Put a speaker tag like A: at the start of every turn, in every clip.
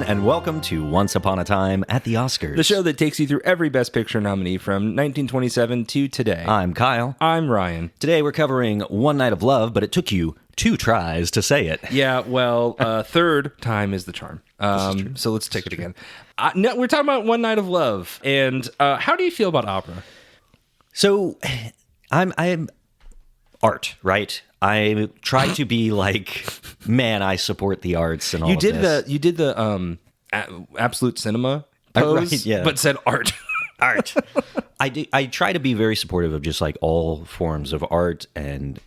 A: and welcome to Once Upon a Time at the Oscars.
B: The show that takes you through every Best Picture nominee from 1927 to today.
A: I'm Kyle.
B: I'm Ryan.
A: Today we're covering One Night of Love, but it took you 2 tries to say it.
B: Yeah, well, third time is the charm. So let's take it again. No, we're talking about One Night of Love. And how do you feel about opera?
A: So, I'm art, right? I try to be like, man, I support the arts and all of this.
B: You did the absolute cinema pose,
A: right, yeah.
B: but said art.
A: Art. I try to be very supportive of just like all forms of art and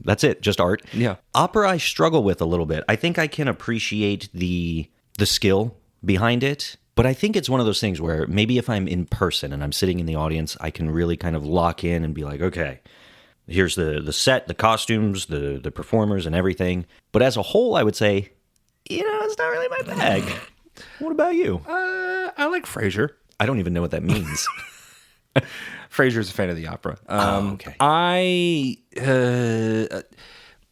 A: that's it, just art.
B: Yeah.
A: Opera I struggle with a little bit. I think I can appreciate the skill behind it, but I think it's one of those things where maybe if I'm in person and I'm sitting in the audience, I can really kind of lock in and be like, okay, here's the set, the costumes, the performers and everything. But as a whole, I would say, it's not really my bag. What about you?
B: I like Frasier.
A: I don't even know what that means.
B: Frasier's a fan of the opera.
A: Okay.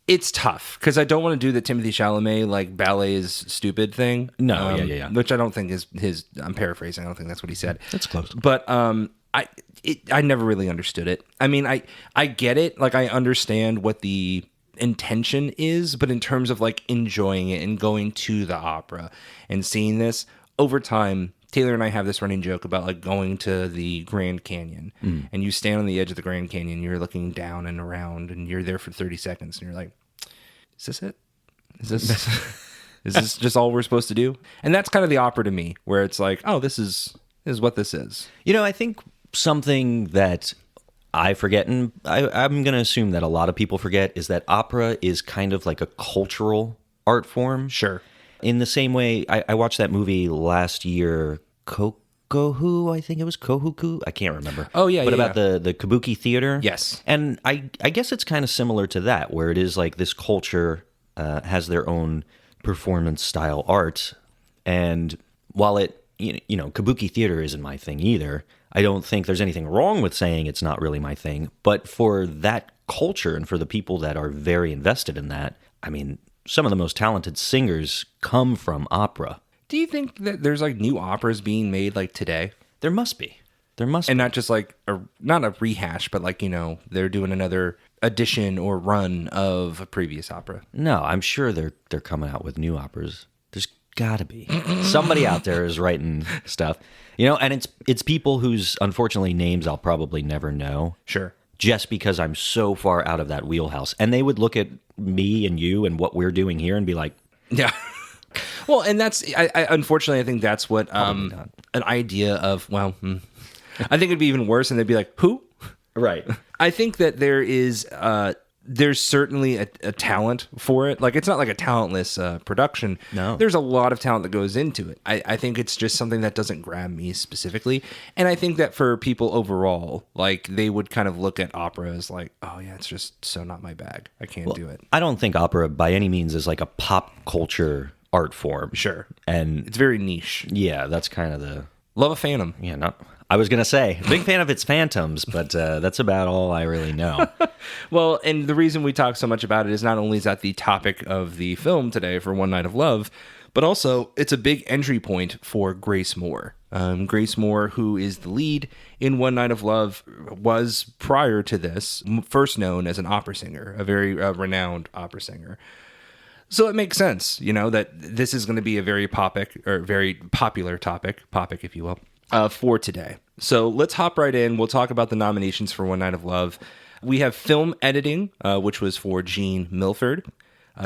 B: It's tough because I don't want to do the Timothy Chalamet like ballet is stupid thing.
A: No, yeah.
B: Which I don't think is his. I'm paraphrasing. I don't think that's what he said.
A: That's close.
B: But I never really understood it. I mean, I get it. Like I understand what the intention is, but in terms of like enjoying it and going to the opera and seeing this over time. Taylor and I have this running joke about like going to the Grand Canyon and you stand on the edge of the Grand Canyon, you're looking down and around and you're there for 30 seconds and you're like, is this it? Is this just all we're supposed to do? And that's kind of the opera to me where it's like, oh, this is what this is.
A: I think something that I forget, and I'm going to assume that a lot of people forget, is that opera is kind of like a cultural art form.
B: Sure.
A: In the same way, I watched that movie last year, Kokohu, I think it was Kohuku. I can't remember.
B: Oh, yeah,
A: But
B: yeah,
A: about the Kabuki theater.
B: Yes.
A: And I guess it's kind of similar to that, where it is like this culture has their own performance style art. And while it, Kabuki theater isn't my thing either, I don't think there's anything wrong with saying it's not really my thing. But for that culture and for the people that are very invested in that, I mean, some of the most talented singers come from opera.
B: Do you think that there's like new operas being made like today?
A: There must be. And
B: not just like not a rehash, but like, they're doing another edition or run of a previous opera.
A: No, I'm sure they're coming out with new operas. There's got to be. Somebody out there is writing stuff. And it's people whose, unfortunately, names I'll probably never know.
B: Sure.
A: Just because I'm so far out of that wheelhouse. And they would look at me and you and what we're doing here and be like...
B: Yeah. Well, and that's... I unfortunately, I think that's what an idea of... Well, I think it'd be even worse and they'd be like, who?
A: Right.
B: I think that there is... there's certainly a talent for it. Like, it's not like a talentless production.
A: No.
B: There's a lot of talent that goes into it. I think it's just something that doesn't grab me specifically. And I think that for people overall, like, they would kind of look at opera as like, oh, yeah, it's just so not my bag. I can't do it.
A: I don't think opera by any means is like a pop culture art form.
B: Sure.
A: And
B: It's very niche.
A: yeah, that's kind of the...
B: Love a Phantom.
A: Yeah, I was going to say, big fan of its phantoms, but that's about all I really know.
B: Well, and the reason we talk so much about it is not only is that the topic of the film today for One Night of Love, but also it's a big entry point for Grace Moore. Grace Moore, who is the lead in One Night of Love, was prior to this first known as an opera singer, a very renowned opera singer. So it makes sense, that this is going to be a very very popular topic, if you will. For today. So let's hop right in. We'll talk about the nominations for One Night of Love. We have film editing, which was for Gene Milford.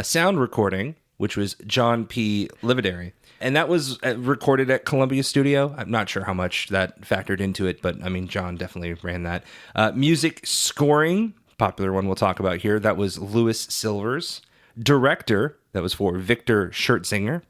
B: Sound recording, which was John P. Lividary. And that was recorded at Columbia Studio. I'm not sure how much that factored into it, but I mean, John definitely ran that. Music scoring, popular one we'll talk about here. That was Louis Silvers. Director, that was for Victor Schertzinger.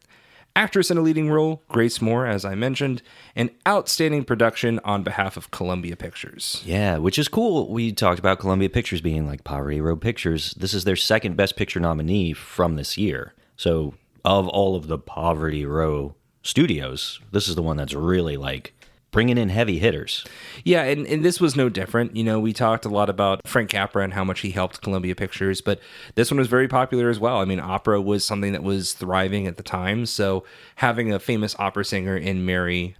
B: Actress in a leading role, Grace Moore, as I mentioned, and outstanding production on behalf of Columbia Pictures.
A: Yeah, which is cool. We talked about Columbia Pictures being like Poverty Row Pictures. This is their second Best Picture nominee from this year. So of all of the Poverty Row studios, this is the one that's really like bringing in heavy hitters.
B: Yeah, and this was no different. You know, we talked a lot about Frank Capra and how much he helped Columbia Pictures, but this one was very popular as well. I mean, opera was something that was thriving at the time, so having a famous opera singer in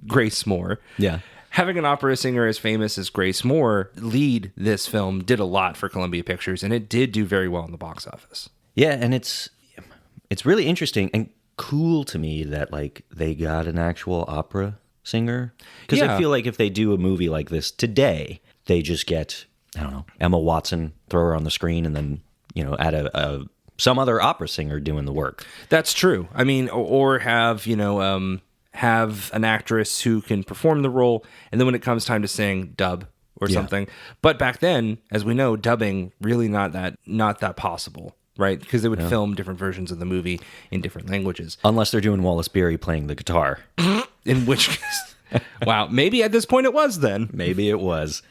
B: Grace Moore.
A: Yeah.
B: Having an opera singer as famous as Grace Moore lead this film did a lot for Columbia Pictures, and it did do very well in the box office.
A: Yeah, and it's really interesting and cool to me that like they got an actual opera singer, because I feel like if they do a movie like this today, they just get, I don't know, Emma Watson, throw her on the screen, and then add some other opera singer doing the work.
B: That's true. I mean, or have have an actress who can perform the role, and then when it comes time to sing, dub or something. But back then, as we know, dubbing really not that possible, right? Because they would film different versions of the movie in different languages.
A: Unless they're doing Wallace Beery playing the guitar.
B: In which case, wow, maybe at this point it was then.
A: Maybe it was.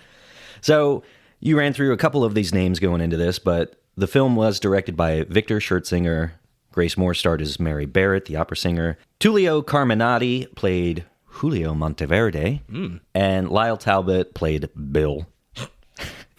A: So you ran through a couple of these names going into this, but the film was directed by Victor Schertzinger. Grace Moore starred as Mary Barrett, the opera singer. Tullio Carminati played Julio Monteverde. And Lyle Talbot played Bill.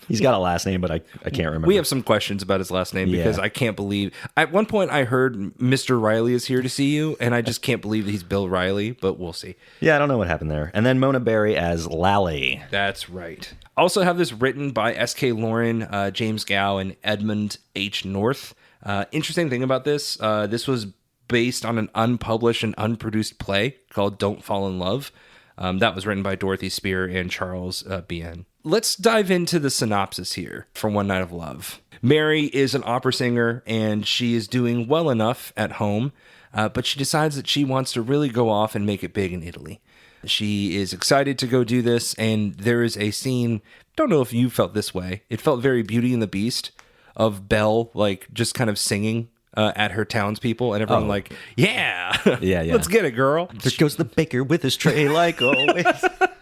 A: He's got a last name, but I can't remember.
B: We have some questions about his last name because I can't believe... At one point, I heard Mr. Riley is here to see you, and I just can't believe that he's Bill Riley, but we'll see.
A: Yeah, I don't know what happened there. And then Mona Berry as Lally.
B: That's right. Also have this written by S.K. Lauren, James Gow, and Edmund H. North. Interesting thing about this, this was based on an unpublished and unproduced play called Don't Fall in Love. That was written by Dorothy Spear and Charles Bien. Let's dive into the synopsis here for One Night of Love. Mary is an opera singer, and she is doing well enough at home, but she decides that she wants to really go off and make it big in Italy. She is excited to go do this, and there is a scene, don't know if you felt this way, it felt very Beauty and the Beast, of Belle, like, just kind of singing at her townspeople, and everyone yeah, let's get it, girl.
A: There goes the baker with his tray, like always.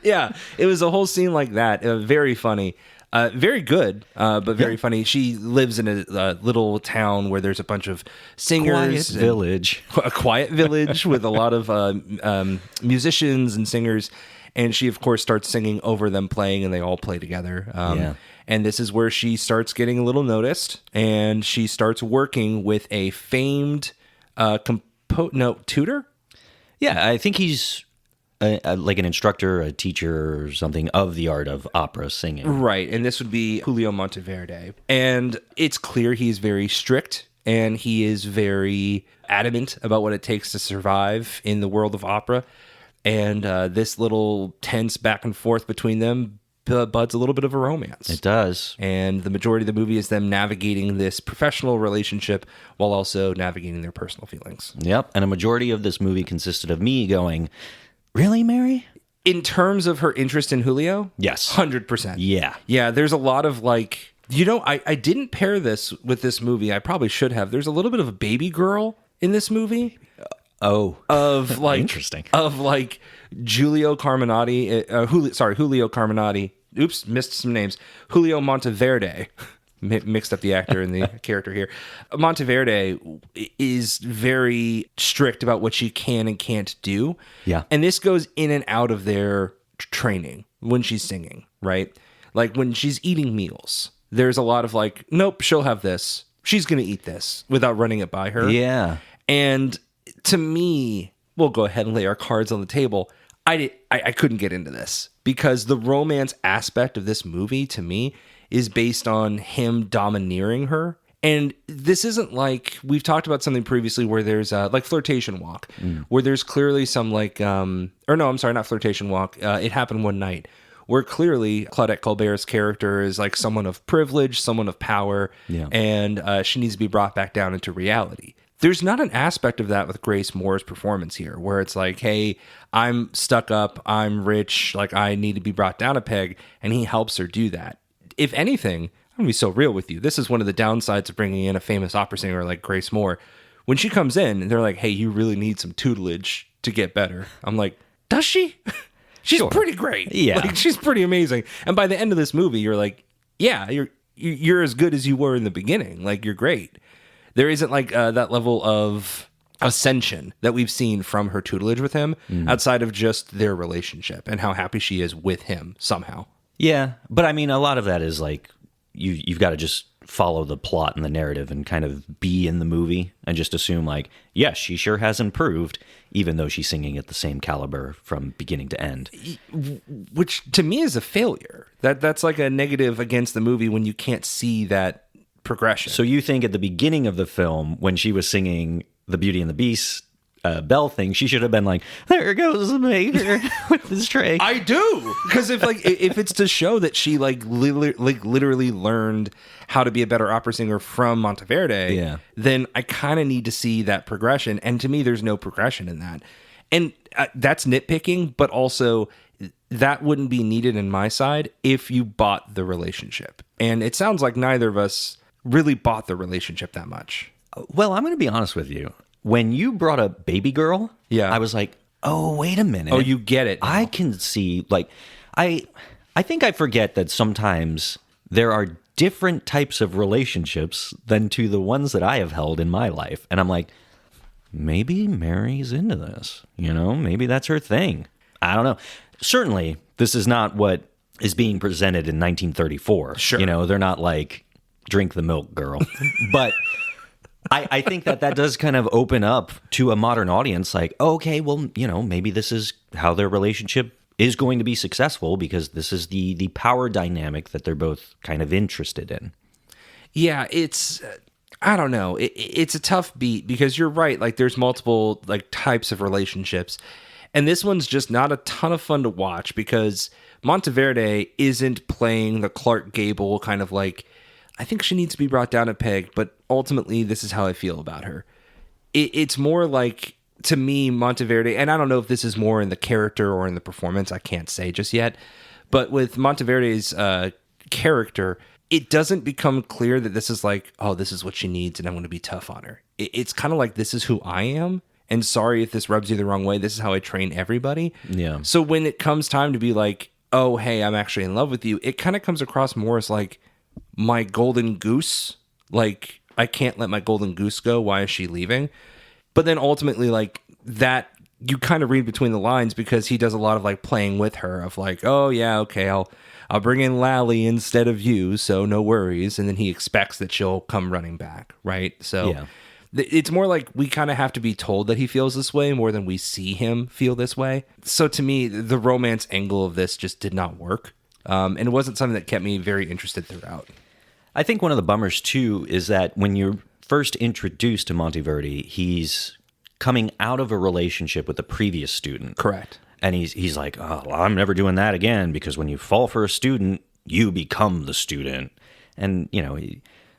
B: Yeah, it was a whole scene like that. Very funny. Very good, but very funny. She lives in a little town where there's a bunch of singers. A quiet village with a lot of musicians and singers. And she, of course, starts singing over them playing, and they all play together. And this is where she starts getting a little noticed, and she starts working with a famed tutor?
A: Yeah, I think he's like an instructor, a teacher or something of the art of opera singing.
B: Right, and this would be Julio Monteverde. And it's clear he's very strict, and he is very adamant about what it takes to survive in the world of opera. And this little tense back and forth between them buds a little bit of a romance.
A: It does.
B: And the majority of the movie is them navigating this professional relationship while also navigating their personal feelings.
A: Yep, and a majority of this movie consisted of me going, really, Mary?
B: In terms of her interest in Julio?
A: Yes.
B: 100%.
A: Yeah.
B: Yeah, there's a lot of like, I didn't pair this with this movie. I probably should have. There's a little bit of a baby girl in this movie. Of like
A: interesting.
B: Of like Julio Carminati, Julio Carminati. Oops, missed some names. Julio Monteverde. Mixed up the actor and the character here. Monteverde is very strict about what she can and can't do.
A: Yeah.
B: And this goes in and out of their training when she's singing, right? Like when she's eating meals, there's a lot of like, nope, she'll have this. She's going to eat this without running it by her.
A: Yeah.
B: And to me, we'll go ahead and lay our cards on the table. I couldn't get into this because the romance aspect of this movie to me is based on him domineering her. And this isn't like, we've talked about something previously where there's like Flirtation Walk, where there's clearly some like, not Flirtation Walk. It Happened One Night, where clearly Claudette Colbert's character is like someone of privilege, someone of power, and she needs to be brought back down into reality. There's not an aspect of that with Grace Moore's performance here, where it's like, hey, I'm stuck up, I'm rich, like I need to be brought down a peg, and he helps her do that. If anything, I'm going to be so real with you. This is one of the downsides of bringing in a famous opera singer like Grace Moore. When she comes in, they're like, hey, you really need some tutelage to get better. I'm like, does she? She's pretty great.
A: Yeah.
B: Like, she's pretty amazing. And by the end of this movie, you're like, yeah, you're as good as you were in the beginning. Like, you're great. There isn't like that level of ascension that we've seen from her tutelage with him outside of just their relationship and how happy she is with him somehow.
A: Yeah, but I mean, a lot of that is like you've got to just follow the plot and the narrative and kind of be in the movie and just assume like, yes, she sure has improved, even though she's singing at the same caliber from beginning to end.
B: Which to me is a failure. That's like a negative against the movie when you can't see that progression.
A: So you think at the beginning of the film, when she was singing the Beauty and the Beast bell thing, she should have been like, there goes the maker with this tray.
B: I do, because if it's to show that she literally learned how to be a better opera singer from Monteverde, then I kind of need to see that progression. And to me, there's no progression in that. And that's nitpicking, but also that wouldn't be needed in my side if you bought the relationship. And it sounds like neither of us really bought the relationship that much.
A: Well, I'm going to be honest with you. When you brought up Baby Girl, I was like, oh, wait a minute.
B: Oh, you get it now.
A: I can see, like, I think I forget that sometimes there are different types of relationships than to the ones that I have held in my life. And I'm like, maybe Mary's into this. You know, maybe that's her thing. I don't know. Certainly, this is not what is being presented in 1934.
B: Sure.
A: You know, they're not like, drink the milk, girl. But I think that does kind of open up to a modern audience like, oh, okay, well, you know, maybe this is how their relationship is going to be successful because this is the power dynamic that they're both kind of interested in.
B: Yeah, it's, I don't know. It's a tough beat because you're right. Like there's multiple like types of relationships. And this one's just not a ton of fun to watch because Monteverde isn't playing the Clark Gable kind of like, I think she needs to be brought down a peg, but ultimately this is how I feel about her. It's more like, to me, Monteverde, and I don't know if this is more in the character or in the performance, I can't say just yet, but with Monteverde's character, it doesn't become clear that this is like, oh, this is what she needs and I'm going to be tough on her. It's kind of like, this is who I am, and sorry if this rubs you the wrong way, this is how I train everybody.
A: Yeah.
B: So when it comes time to be like, oh, hey, I'm actually in love with you, it kind of comes across more as like, my golden goose, like I can't let my golden goose go. Why is she leaving? But then ultimately, like that, you kind of read between the lines because he does a lot of like playing with her of like, oh yeah, okay, I'll bring in Lally instead of you, so no worries. And then he expects that she'll come running back, right? So it's more like we kind of have to be told that he feels this way more than we see him feel this way. So to me, the romance angle of this just did not work. And it wasn't something that kept me very interested throughout.
A: I think one of the bummers, too, is that when you're first introduced to Monteverde, he's coming out of a relationship with a previous student.
B: Correct.
A: And he's like, oh, well, I'm never doing that again because when you fall for a student, you become the student. And, you know,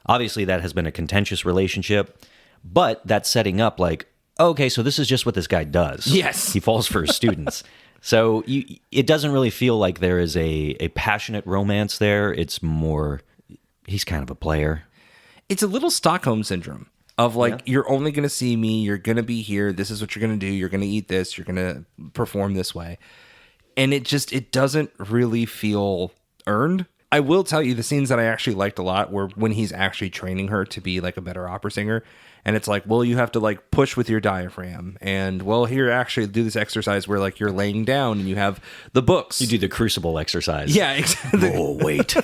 A: obviously that has been a contentious relationship, but that's setting up like, okay, so this is just what this guy does.
B: Yes.
A: He falls for his students. So it doesn't really feel like there is a passionate romance there. It's more, he's kind of a player.
B: It's a little Stockholm syndrome of like, you're only going to see me. You're going to be here. This is what you're going to do. You're going to eat this. You're going to perform this way. And it doesn't really feel earned. I will tell you the scenes that I actually liked a lot were when he's actually training her to be like a better opera singer. And it's like, well, you have to like push with your diaphragm. And well, here, actually do this exercise where like you're laying down and you have the books.
A: You do the crucible exercise.
B: Yeah, exactly.
A: Oh, wait.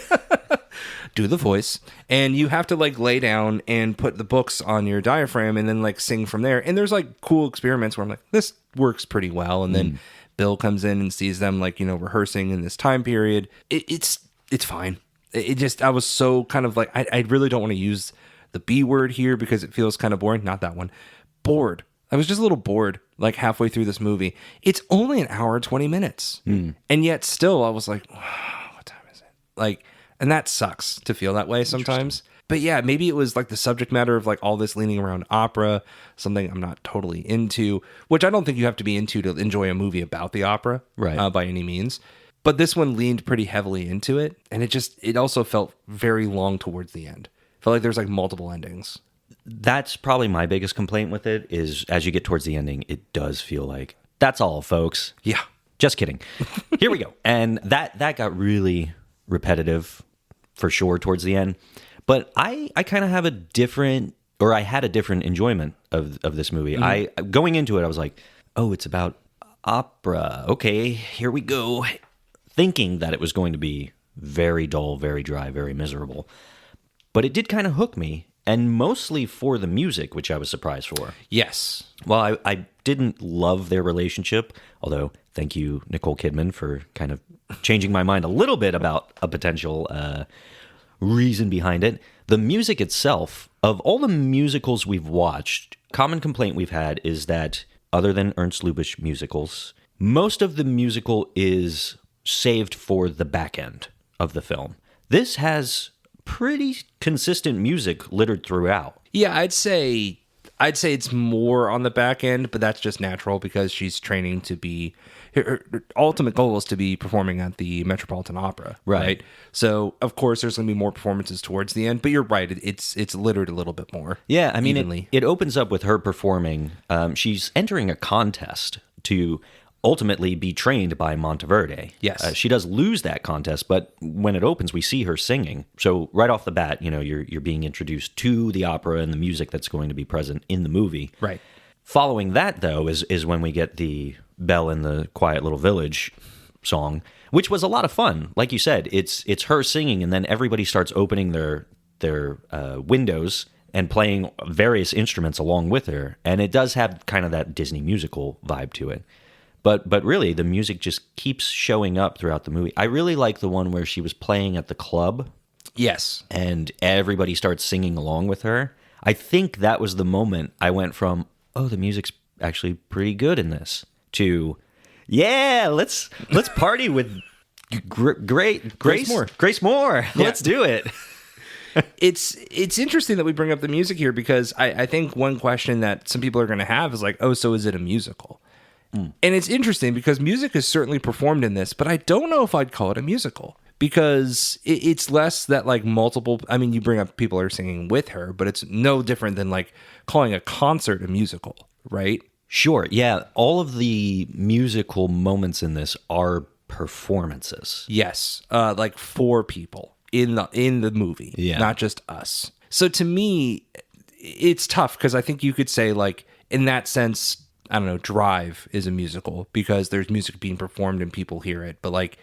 B: Do the voice. And you have to like lay down and put the books on your diaphragm and then like sing from there. And there's like cool experiments where I'm like, this works pretty well. And then Bill comes in and sees them like, you know, rehearsing in this time period. It's fine. I was so kind of like, I really don't want to use the B word here because it feels kind of boring. Not that one. Bored. I was just a little bored like halfway through this movie. It's only an hour and 20 minutes. And yet still I was like, oh, what time is it? Like, and that sucks to feel that way sometimes. But yeah, maybe it was like the subject matter of like all this leaning around opera, something I'm not totally into, which I don't think you have to be into to enjoy a movie about the opera by any means. But this one leaned pretty heavily into it. And it also felt very long towards the end. Felt like there's like multiple endings.
A: That's probably my biggest complaint with it is as you get towards the ending, it does feel like, that's all, folks.
B: Yeah.
A: Just kidding. Here we go. And that got really repetitive for sure towards the end. But I kind of have I had a different enjoyment of this movie. I going into it, I was like, oh, it's about opera. Okay, here we go. Thinking that it was going to be very dull, very dry, very miserable. But it did kind of hook me, and mostly for the music, which I was surprised for.
B: Yes.
A: Well, I didn't love their relationship, although thank you, Nicole Kidman, for kind of changing my mind a little bit about a potential reason behind it. The music itself, of all the musicals we've watched, common complaint we've had is that, other than Ernst Lubitsch musicals, most of the musical is saved for the back end of the film. This has pretty consistent music littered throughout.
B: Yeah, I'd say it's more on the back end, but that's just natural because she's training to be. Her ultimate goal is to be performing at the Metropolitan Opera, right? So of course there's going to be more performances towards the end, but you're right, it's littered a little bit more.
A: Yeah, I mean it opens up with her performing. She's entering a contest to ultimately be trained by Monteverde.
B: Yes.
A: She does lose that contest, but when it opens, we see her singing. So right off the bat, you're being introduced to the opera and the music that's going to be present in the movie.
B: Right.
A: Following that, though, is when we get the Belle in the Quiet Little Village song, which was a lot of fun. Like you said, it's her singing, and then everybody starts opening their windows and playing various instruments along with her. And it does have kind of that Disney musical vibe to it. But really, the music just keeps showing up throughout the movie. I really like the one where she was playing at the club.
B: Yes.
A: And everybody starts singing along with her. I think that was the moment I went from, oh, the music's actually pretty good in this, to, yeah, let's party with Grace Moore. Grace Moore. Yeah. Let's do it.
B: It's interesting that we bring up the music here because I think one question that some people are going to have is like, oh, so is it a musical? And it's interesting because music is certainly performed in this, but I don't know if I'd call it a musical because it's less that like multiple. I mean, you bring up people are singing with her, but it's no different than like calling a concert a musical, right?
A: Sure. Yeah. All of the musical moments in this are performances.
B: Yes. Like 4 people in the movie, not just us. So to me, it's tough because I think you could say like in that sense, I don't know, Drive is a musical because there's music being performed and people hear it, but like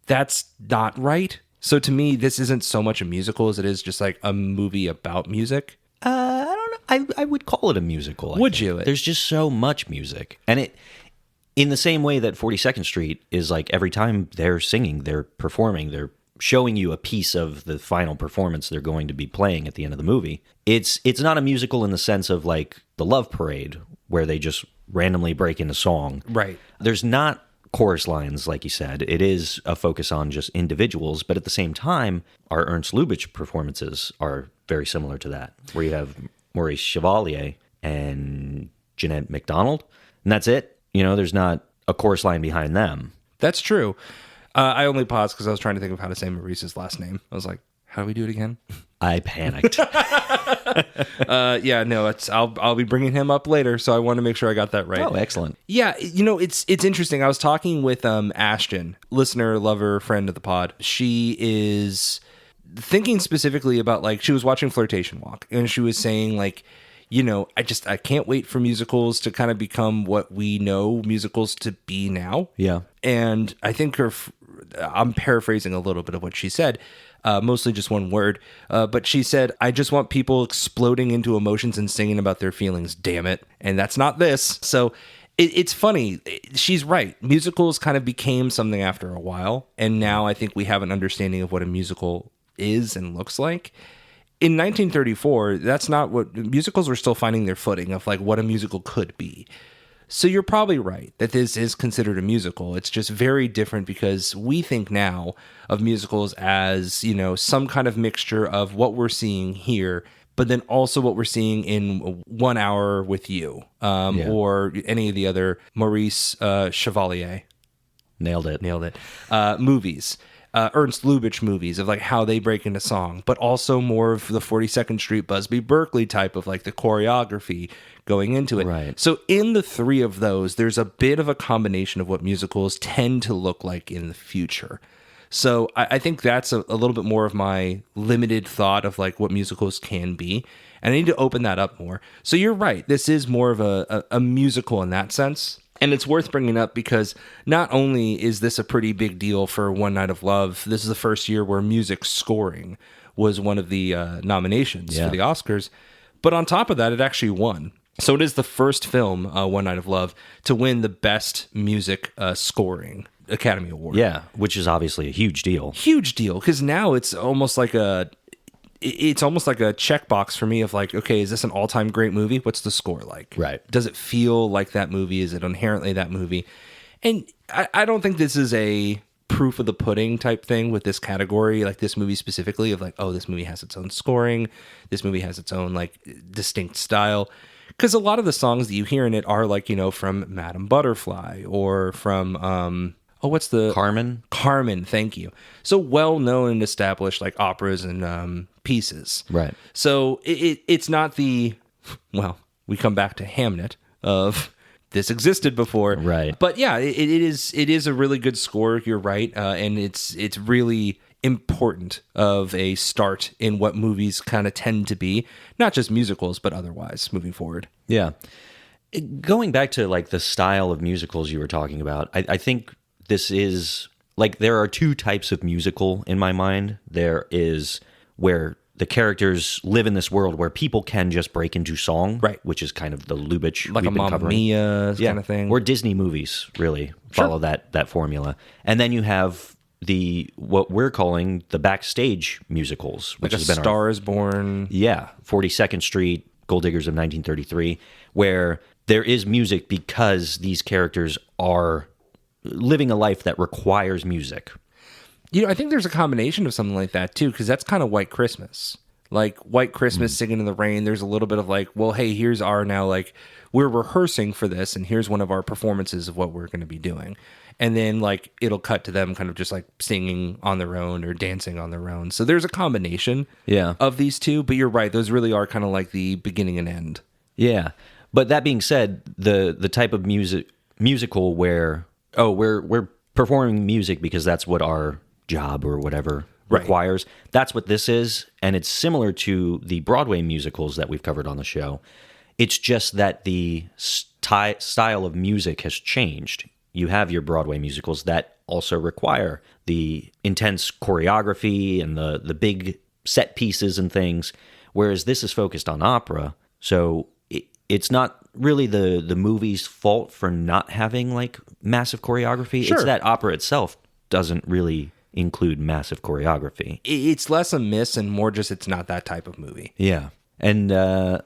B: that's not right. So to me, this isn't so much a musical as it is just like a movie about music.
A: I don't know. I would call it a musical.
B: Would you?
A: There's just so much music. And it, in the same way that 42nd Street is like every time they're singing, they're performing, they're showing you a piece of the final performance they're going to be playing at the end of the movie. It's not a musical in the sense of like The Love Parade, where they just randomly break into song.
B: Right.
A: There's not chorus lines, like you said. It is a focus on just individuals, but at the same time, our Ernst Lubitsch performances are very similar to that, where you have Maurice Chevalier and Jeanette MacDonald, and that's it. There's not a chorus line behind them.
B: That's true. I only paused because I was trying to think of how to say Maurice's last name. I was like, how do we do it again?
A: I panicked.
B: I'll be bringing him up later, so I want to make sure I got that right.
A: Oh, excellent.
B: Yeah, it's interesting. I was talking with Ashton, listener, lover, friend of the pod. She is thinking specifically about like she was watching Flirtation Walk, and she was saying like, I can't wait for musicals to kind of become what we know musicals to be now.
A: Yeah,
B: and I think I'm paraphrasing a little bit of what she said. Mostly just one word. But she said, I just want people exploding into emotions and singing about their feelings, damn it. And that's not this. So it's funny. She's right. Musicals kind of became something after a while. And now I think we have an understanding of what a musical is and looks like. In 1934, that's not what musicals were still finding their footing of like what a musical could be. So you're probably right that this is considered a musical. It's just very different because we think now of musicals as, some kind of mixture of what we're seeing here, but then also what we're seeing in 1 Hour with You, or any of the other Maurice Chevalier.
A: Nailed it.
B: Movies. Ernst Lubitsch movies of like how they break into song, but also more of the 42nd Street Busby Berkeley type of like the choreography going into it.
A: Right.
B: So in the 3 of those, there's a bit of a combination of what musicals tend to look like in the future. So I think that's a little bit more of my limited thought of like what musicals can be. And I need to open that up more. So you're right. This is more of a musical in that sense. And it's worth bringing up because not only is this a pretty big deal for One Night of Love, this is the first year where music scoring was one of the nominations for the Oscars. But on top of that, it actually won. So it is the first film, One Night of Love, to win the Best Music Scoring Academy Award.
A: Yeah, which is obviously a huge deal.
B: Huge deal, because now it's almost like a checkbox for me of like, okay, is this an all-time great movie? What's the score like?
A: Right.
B: Does it feel like that movie? Is it inherently that movie? And I don't think this is a proof of the pudding type thing with this category, like this movie specifically, of like, oh, this movie has its own scoring. This movie has its own like distinct style. Because a lot of the songs that you hear in it are like, you know, from Madame Butterfly or from, what's the...
A: Carmen?
B: Carmen, thank you. So well-known and established like operas and pieces.
A: Right.
B: So it's not the... Well, we come back to Hamnet of... This existed before,
A: right?
B: But yeah, it is a really good score. You're right, and it's really important of a start in what movies kind of tend to be, not just musicals, but otherwise moving forward.
A: Yeah, going back to like the style of musicals you were talking about, I think this is like there are two types of musical in my mind. There is where the characters live in this world where people can just break into song,
B: right?
A: Which is kind of the Lubitsch,
B: like a Mamma Mia kind of thing,
A: or Disney movies really follow that formula. And then you have what we're calling the backstage musicals, which
B: like
A: has been
B: Star is Born,
A: 42nd Street, Gold Diggers of 1933, where there is music because these characters are living a life that requires music.
B: You know, I think there's a combination of something like that, too, because that's kind of White Christmas. Like, White Christmas, Singing in the Rain, there's a little bit of like, well, hey, here's our now, like, we're rehearsing for this, and here's one of our performances of what we're going to be doing. And then, like, it'll cut to them kind of just, like, singing on their own or dancing on their own. So there's a combination of these two, but you're right, those really are kind of like the beginning and end.
A: Yeah. But that being said, the type of musical where, we're performing music because that's what our job or whatever requires. That's what this is, and it's similar to the Broadway musicals that we've covered on the show. It's just that the style of music has changed. You have your Broadway musicals that also require the intense choreography and the big set pieces and things, whereas this is focused on opera. So it's not really the movie's fault for not having like massive choreography. Sure. It's that opera itself doesn't really include massive choreography.
B: It's less a miss and more just it's not that type of movie.
A: Yeah. And I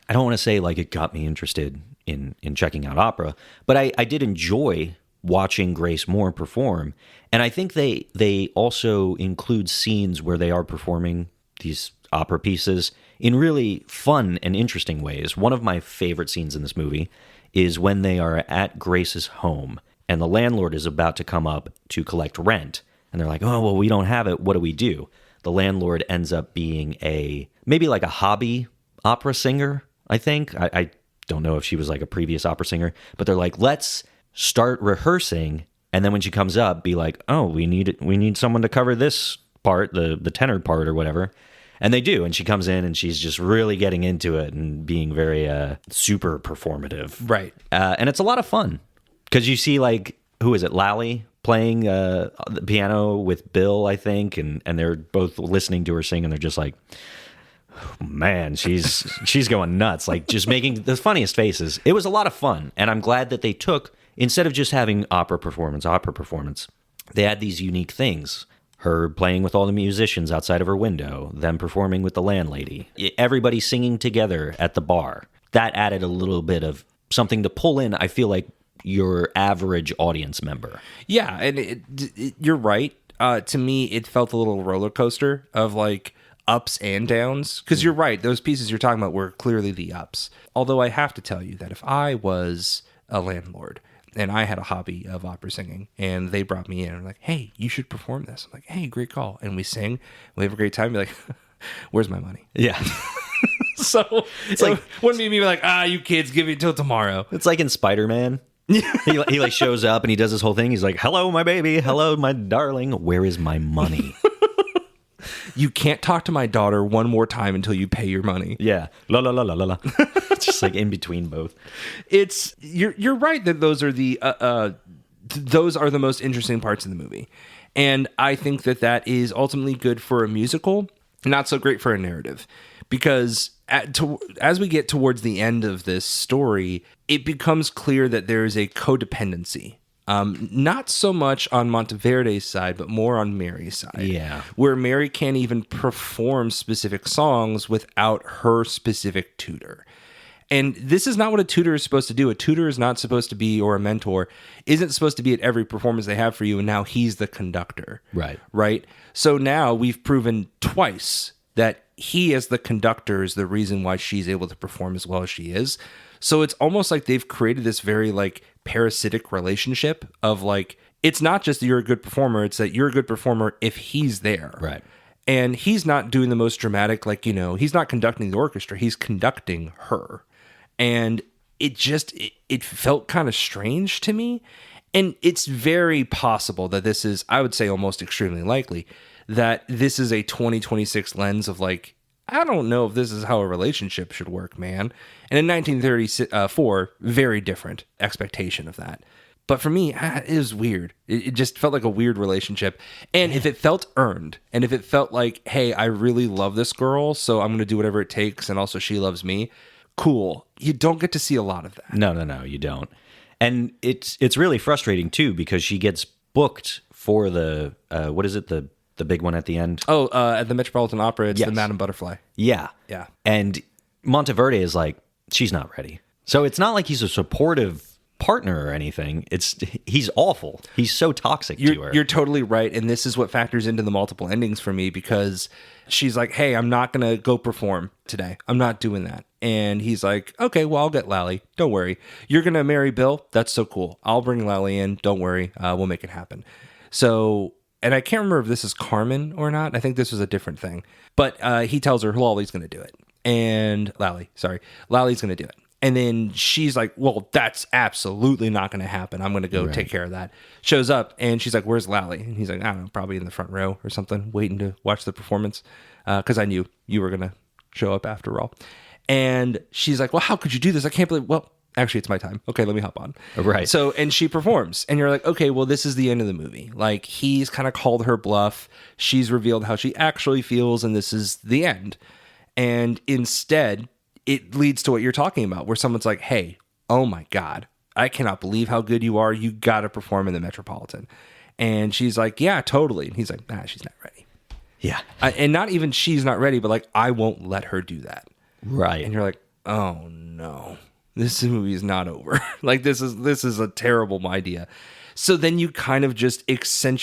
A: don't want to say like it got me interested in checking out opera, but I did enjoy watching Grace Moore perform. And I think they also include scenes where they are performing these opera pieces in really fun and interesting ways. One of my favorite scenes in this movie is when they are at Grace's home and the landlord is about to come up to collect rent. And they're like, oh, well, we don't have it. What do we do? The landlord ends up being maybe like a hobby opera singer, I think. I don't know if she was like a previous opera singer, but they're like, let's start rehearsing. And then when she comes up, be like, oh, we need someone to cover this part, the tenor part or whatever. And they do. And she comes in and she's just really getting into it and being very super performative.
B: Right.
A: And it's a lot of fun because you see like, who is it? Lally playing the piano with Bill, I think. And they're both listening to her sing and they're just like, oh, man, she's going nuts. Like just making the funniest faces. It was a lot of fun. And I'm glad that they took, instead of just having opera performance, they had these unique things. Her playing with all the musicians outside of her window, them performing with the landlady, everybody singing together at the bar. That added a little bit of something to pull in, I feel like, your average audience member.
B: Yeah, and you're right. To me, it felt a little roller coaster of like ups and downs. Because you're right, those pieces you're talking about were clearly the ups. Although I have to tell you that if I was a landlord and I had a hobby of opera singing, and they brought me in and like, hey, you should perform this. I'm like, hey, great call. And we sing, we have a great time. Be like, where's my money?
A: Yeah.
B: So it's like, wouldn't be me like, you kids, give it till tomorrow.
A: It's like in Spider-Man He like shows up and he does this whole thing. He's like, "Hello, my baby. Hello, my darling. Where is my money?"
B: You can't talk to my daughter one more time until you pay your money.
A: Yeah, la la la la la la. Just like in between both.
B: You're right that those are the most interesting parts of the movie, and I think that is ultimately good for a musical, not so great for a narrative, because as we get towards the end of this story, it becomes clear that there is a codependency. Not so much on Monteverde's side, but more on Mary's side.
A: Yeah.
B: Where Mary can't even perform specific songs without her specific tutor. And this is not what a tutor is supposed to do. A tutor is not supposed to be, or a mentor, isn't supposed to be at every performance they have for you, and now he's the conductor.
A: Right.
B: Right? So now we've proven twice that he, as the conductor, is the reason why she's able to perform as well as she is. So it's almost like they've created this very like parasitic relationship of like, it's not just that you're a good performer, it's that you're a good performer if he's there.
A: Right.
B: And he's not doing the most dramatic, like, he's not conducting the orchestra, he's conducting her. And it felt kind of strange to me. And it's very possible that this is, I would say almost extremely likely, that this is a 2026 lens of like, I don't know if this is how a relationship should work, man. And in 1934, very different expectation of that. But for me, it was weird. It just felt like a weird relationship. And if it felt earned, and if it felt like, hey, I really love this girl, so I'm going to do whatever it takes, and also she loves me, cool. You don't get to see a lot of that.
A: No, you don't. And it's really frustrating, too, because she gets booked for the, what is it, the big one at the end?
B: Oh, at the Metropolitan Opera, it's
A: Yes.
B: the Madame Butterfly.
A: Yeah.
B: Yeah.
A: And Monteverde is like, she's not ready. So it's not like he's a supportive partner or anything. He's awful. He's so toxic to her.
B: You're totally right. And this is what factors into the multiple endings for me, because she's like, hey, I'm not going to go perform today. I'm not doing that. And he's like, okay, well, I'll get Lally. Don't worry. You're going to marry Bill? That's so cool. I'll bring Lally in. Don't worry. We'll make it happen. So... And I can't remember if this is Carmen or not. I think this was a different thing. But he tells her Lally's going to do it. And Lally's going to do it. And then she's like, well, that's absolutely not going to happen. I'm going to go take care of that. Shows up and she's like, where's Lally? And he's like, I don't know, probably in the front row or something, waiting to watch the performance. Because I knew you were going to show up after all. And she's like, well, how could you do this? I can't believe, well, actually, it's my time. Okay, let me hop on.
A: Right.
B: So, and she performs. And you're like, okay, well, this is the end of the movie. Like, he's kind of called her bluff. She's revealed how she actually feels, and this is the end. And instead, it leads to what you're talking about, where someone's like, hey, oh my God, I cannot believe how good you are. You got to perform in the Metropolitan. And she's like, yeah, totally. And he's like, nah, she's not ready.
A: Yeah.
B: And not even she's not ready, but like, I won't let her do that.
A: Right.
B: And you're like, oh no. This movie is not over. Like, this is a terrible idea. So then you kind of just extend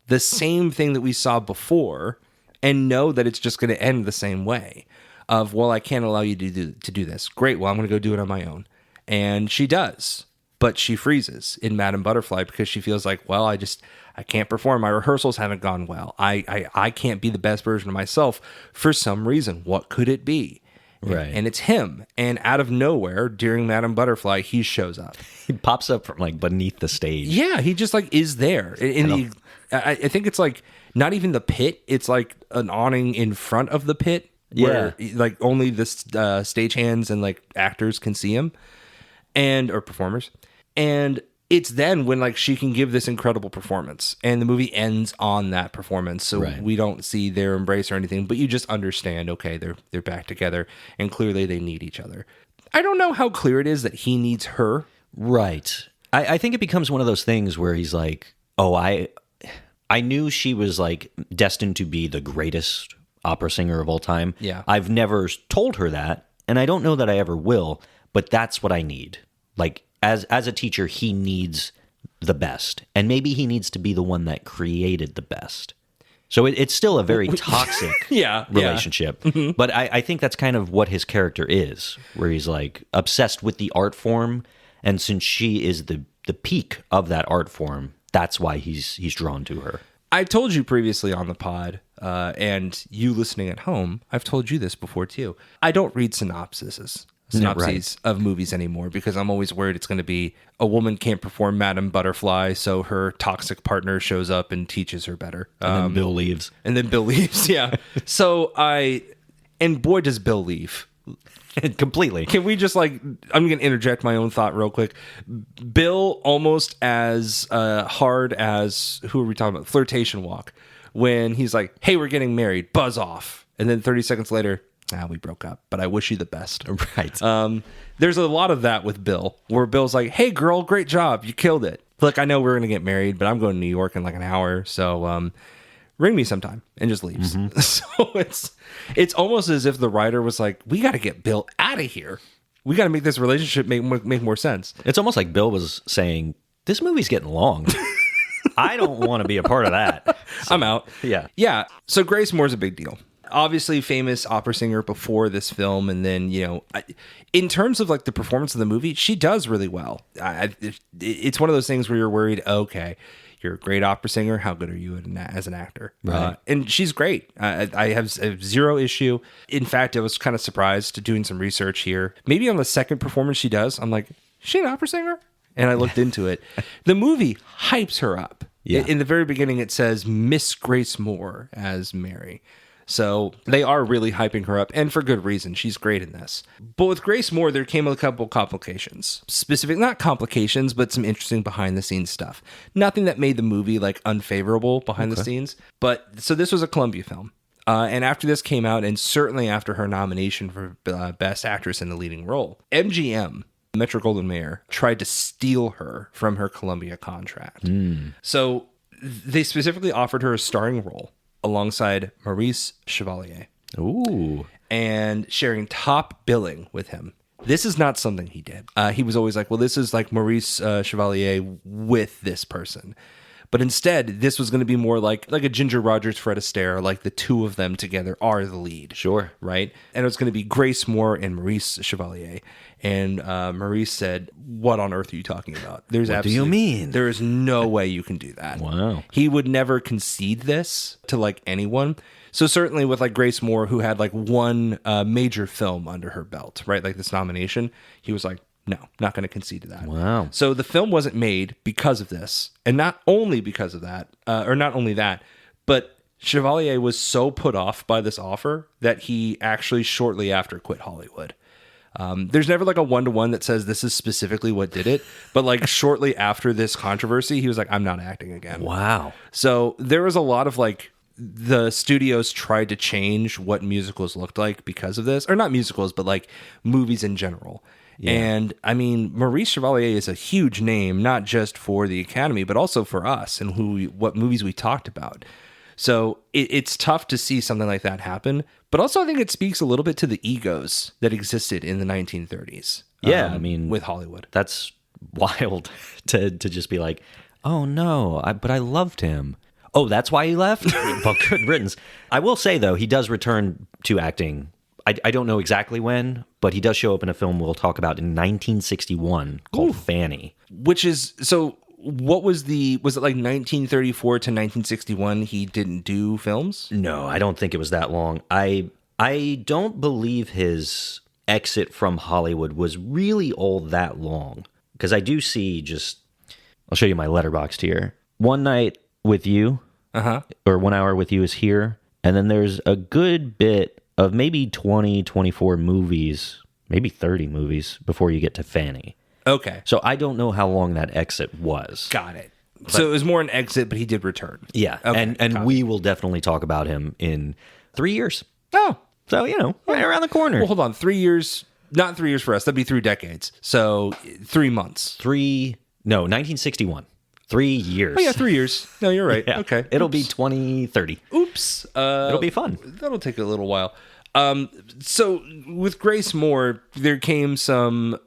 B: the same thing that we saw before and know that it's just going to end the same way of, well, I can't allow you to do this. Great. Well, I'm going to go do it on my own. And she does, but she freezes in Madame Butterfly because she feels like, well, I can't perform. My rehearsals haven't gone well. I can't be the best version of myself for some reason. What could it be?
A: Right.
B: And it's him. And out of nowhere, during Madame Butterfly, he shows up.
A: He pops up from like beneath the stage.
B: Yeah, he just like is there. I think it's like not even the pit. It's like an awning in front of the pit where like only the stagehands and like actors can see him or performers. And it's then when like she can give this incredible performance, and the movie ends on that performance. So we don't see their embrace or anything, but you just understand, okay, they're back together, and clearly they need each other. I don't know how clear it is that he needs her.
A: Right. I think it becomes one of those things where he's like, oh, I knew she was like destined to be the greatest opera singer of all time.
B: Yeah.
A: I've never told her that, and I don't know that I ever will, but that's what I need. Like, as a teacher, he needs the best. And maybe he needs to be the one that created the best. So it's still a very toxic relationship. Yeah. Mm-hmm. But I think that's kind of what his character is, where he's like obsessed with the art form. And since she is the peak of that art form, that's why he's drawn to her.
B: I've told you previously on the pod, and you listening at home, I've told you this before too. I don't read synopsises. synopses of movies anymore because I'm always worried it's going to be a woman can't perform Madame Butterfly, so her toxic partner shows up and teaches her better.
A: And then Bill leaves.
B: Yeah. And boy, does Bill leave.
A: Completely.
B: Can we just I'm going to interject my own thought real quick. Bill almost as hard as, who are we talking about? Flirtation Walk. When he's like, hey, we're getting married, buzz off. And then 30 seconds later, we broke up, but I wish you the best.
A: Right.
B: There's a lot of that with Bill, where Bill's like, hey, girl, great job. You killed it. Look, I know we're going to get married, but I'm going to New York in like an hour. So ring me sometime, and just leaves. Mm-hmm. So it's almost as if the writer was like, we got to get Bill out of here. We got to make this relationship make more sense.
A: It's almost like Bill was saying, this movie's getting long. I don't want to be a part of that.
B: So, I'm out.
A: Yeah.
B: So Grace Moore's a big deal. Obviously famous opera singer before this film, and then in terms of like the performance of the movie, she does really well. It's one of those things where you're worried, okay, you're a great opera singer, how good are you as an actor?
A: Right.
B: And she's great. I have zero issue. In fact, I was kind of surprised doing some research here. Maybe on the second performance she does, I'm like, is she an opera singer? And I looked into it. The movie hypes her up.
A: Yeah.
B: In the very beginning, it says Miss Grace Moore as Mary. So they are really hyping her up, and for good reason. She's great in this. But with Grace Moore, there came a couple complications. Not complications, but some interesting behind-the-scenes stuff. Nothing that made the movie like unfavorable behind the scenes. But so this was a Columbia film. And after this came out, and certainly after her nomination for Best Actress in the Leading Role, MGM, Metro-Goldwyn-Mayer, tried to steal her from her Columbia contract. So they specifically offered her a starring role alongside Maurice Chevalier.
A: Ooh.
B: And sharing top billing with him. This is not something he did. He was always like, well, this is like Maurice Chevalier with this person. But instead, this was going to be more like a Ginger Rogers, Fred Astaire, like the two of them together are the lead.
A: Sure.
B: Right? And it was going to be Grace Moore and Maurice Chevalier. And Maurice said, what on earth are you talking about?
A: What do you mean?
B: There is no way you can do that.
A: Wow.
B: He would never concede this to like anyone. So certainly with like Grace Moore, who had like one major film under her belt, right? Like this nomination, he was like, no, not going to concede to that.
A: Wow.
B: So the film wasn't made because of this. And not only because of that, or not only that, but Chevalier was so put off by this offer that he actually shortly after quit Hollywood. There's never like a one-to-one that says this is specifically what did it, but like shortly after this controversy, he was like, I'm not acting again.
A: Wow.
B: So there was a lot of like, the studios tried to change what musicals looked like because of this, or not musicals, but like movies in general. Yeah. And I mean, Maurice Chevalier is a huge name, not just for the Academy, but also for us and what movies we talked about. So it's tough to see something like that happen. But also I think it speaks a little bit to the egos that existed in the 1930s.
A: Yeah, I mean,
B: with Hollywood.
A: That's wild to just be like, oh no, but I loved him. Oh, that's why he left? Well, good riddance. I will say, though, he does return to acting. I don't know exactly when, but he does show up in a film we'll talk about in 1961 called Fanny.
B: Which is, so what was it like 1934 to 1961 he didn't do films?
A: No, I don't think it was that long. I don't believe his exit from Hollywood was really all that long. Because I do see I'll show you my Letterboxd here. One Night with You, or 1 Hour with You is here. And then there's a good bit of maybe 20, 24 movies, maybe 30 movies before you get to Fanny.
B: Okay.
A: So I don't know how long that exit was.
B: Got it. So it was more an exit, but he did return.
A: Yeah. Okay, and we will definitely talk about him in 3 years.
B: Oh.
A: So, right around the corner.
B: Well, hold on. 3 years, not 3 years for us. That'd be 3 decades. So 3 months.
A: 1961. 3 years.
B: Oh, yeah, 3 years. No, you're right.
A: Yeah.
B: Okay.
A: It'll be 2030.
B: Oops.
A: It'll be fun.
B: That'll take a little while. So with Grace Moore, there came some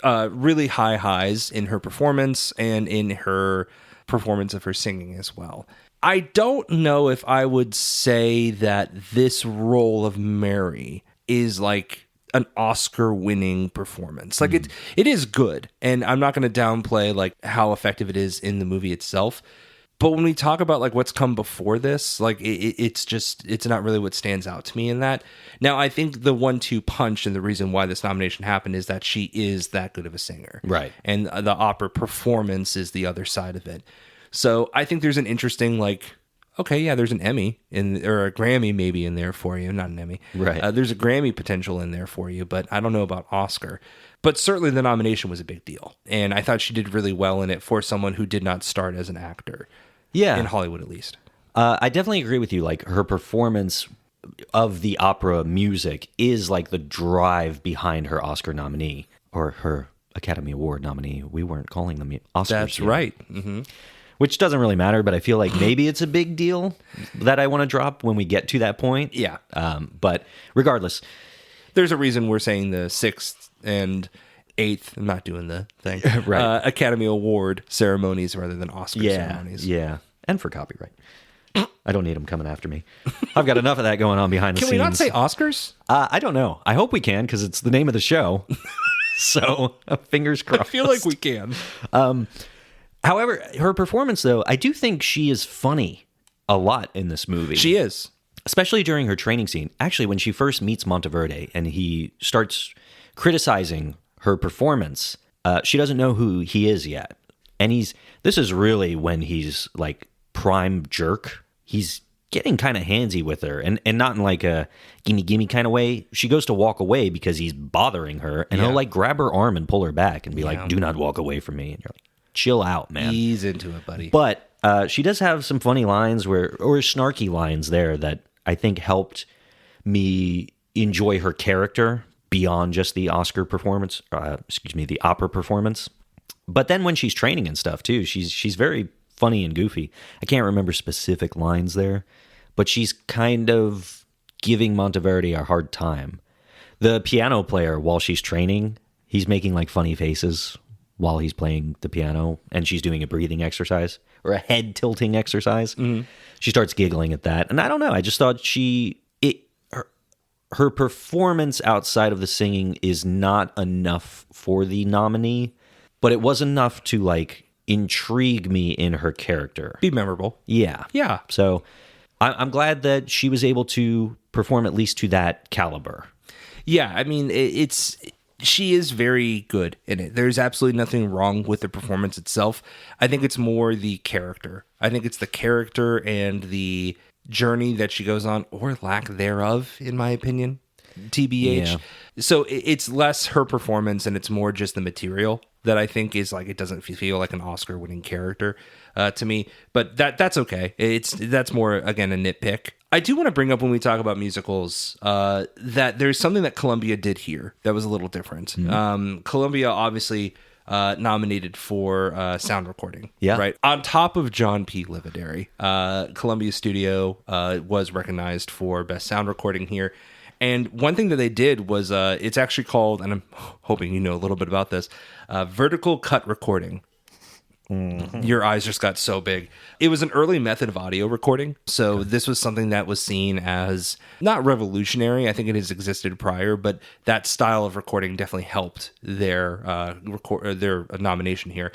B: really high highs in her performance and in her performance of her singing as well. I don't know if I would say that this role of Mary is like an Oscar-winning performance. Like it is good, and I'm not going to downplay like how effective it is in the movie itself. But when we talk about like what's come before this, like it's not really what stands out to me in that. Now, I think the 1-2 punch and the reason why this nomination happened is that she is that good of a singer.
A: Right.
B: And the opera performance is the other side of it. So I think there's an interesting like, okay, yeah, there's an Emmy or a Grammy maybe in there for you. Not an Emmy.
A: Right.
B: There's a Grammy potential in there for you, but I don't know about Oscar. But certainly the nomination was a big deal. And I thought she did really well in it for someone who did not start as an actor.
A: Yeah.
B: In Hollywood, at least.
A: I definitely agree with you. Like, her performance of the opera music is like the drive behind her Oscar nominee or her Academy Award nominee. We weren't calling them Oscars.
B: That's
A: yet.
B: right. Mm-hmm.
A: Which doesn't really matter, but I feel like maybe it's a big deal that I want to drop when we get to that point.
B: Yeah.
A: But regardless,
B: there's a reason we're saying the 6th and 8th. I'm not doing the thing.
A: Right.
B: Academy Award ceremonies rather than Oscar ceremonies.
A: Yeah. And for copyright. I don't need them coming after me. I've got enough of that going on behind the scenes.
B: Can we not say Oscars?
A: I don't know. I hope we can because it's the name of the show. So fingers crossed.
B: I feel like we can.
A: However, her performance, though, I do think she is funny a lot in this movie.
B: She is.
A: Especially during her training scene. Actually, when she first meets Monteverde and he starts criticizing her performance, she doesn't know who he is yet. And this is really when he's like prime jerk. He's getting kind of handsy with her and not in like a gimme kind of way. She goes to walk away because he's bothering her and he'll like grab her arm and pull her back and be like, do not walk away from me. And you're like, chill out, man.
B: Ease into it, buddy.
A: But she does have some funny lines or snarky lines there that I think helped me enjoy her character beyond just the Oscar performance, the opera performance. But then when she's training and stuff too, she's very funny and goofy. I can't remember specific lines there, but she's kind of giving Monteverde a hard time. The piano player, while she's training, he's making like funny faces while he's playing the piano, and she's doing a breathing exercise or a head tilting exercise. Mm-hmm. She starts giggling at that. And I don't know, I just thought her performance outside of the singing is not enough for the nominee, but it was enough to like intrigue me in her character.
B: Be memorable.
A: Yeah.
B: Yeah.
A: So I'm glad that she was able to perform at least to that caliber.
B: Yeah, I mean, she is very good in it. There's absolutely nothing wrong with the performance itself. I think it's more the character. I think it's the character and the journey that she goes on, or lack thereof, in my opinion. TBH.
A: Yeah.
B: So it's less her performance and it's more just the material that I think is like, it doesn't feel like an Oscar winning character to me, but that's okay. That's more, again, a nitpick. I do want to bring up when we talk about musicals that there's something that Columbia did here that was a little different. Mm-hmm. Columbia obviously nominated for sound recording.
A: Yeah.
B: Right. On top of John P. Lividary, Columbia Studio was recognized for best sound recording here. And one thing that they did was it's actually called, and I'm hoping you know a little bit about this, vertical cut recording. Mm-hmm. Your eyes just got so big. It was an early method of audio recording. So this was something that was seen as not revolutionary. I think it has existed prior, but that style of recording definitely helped their nomination here.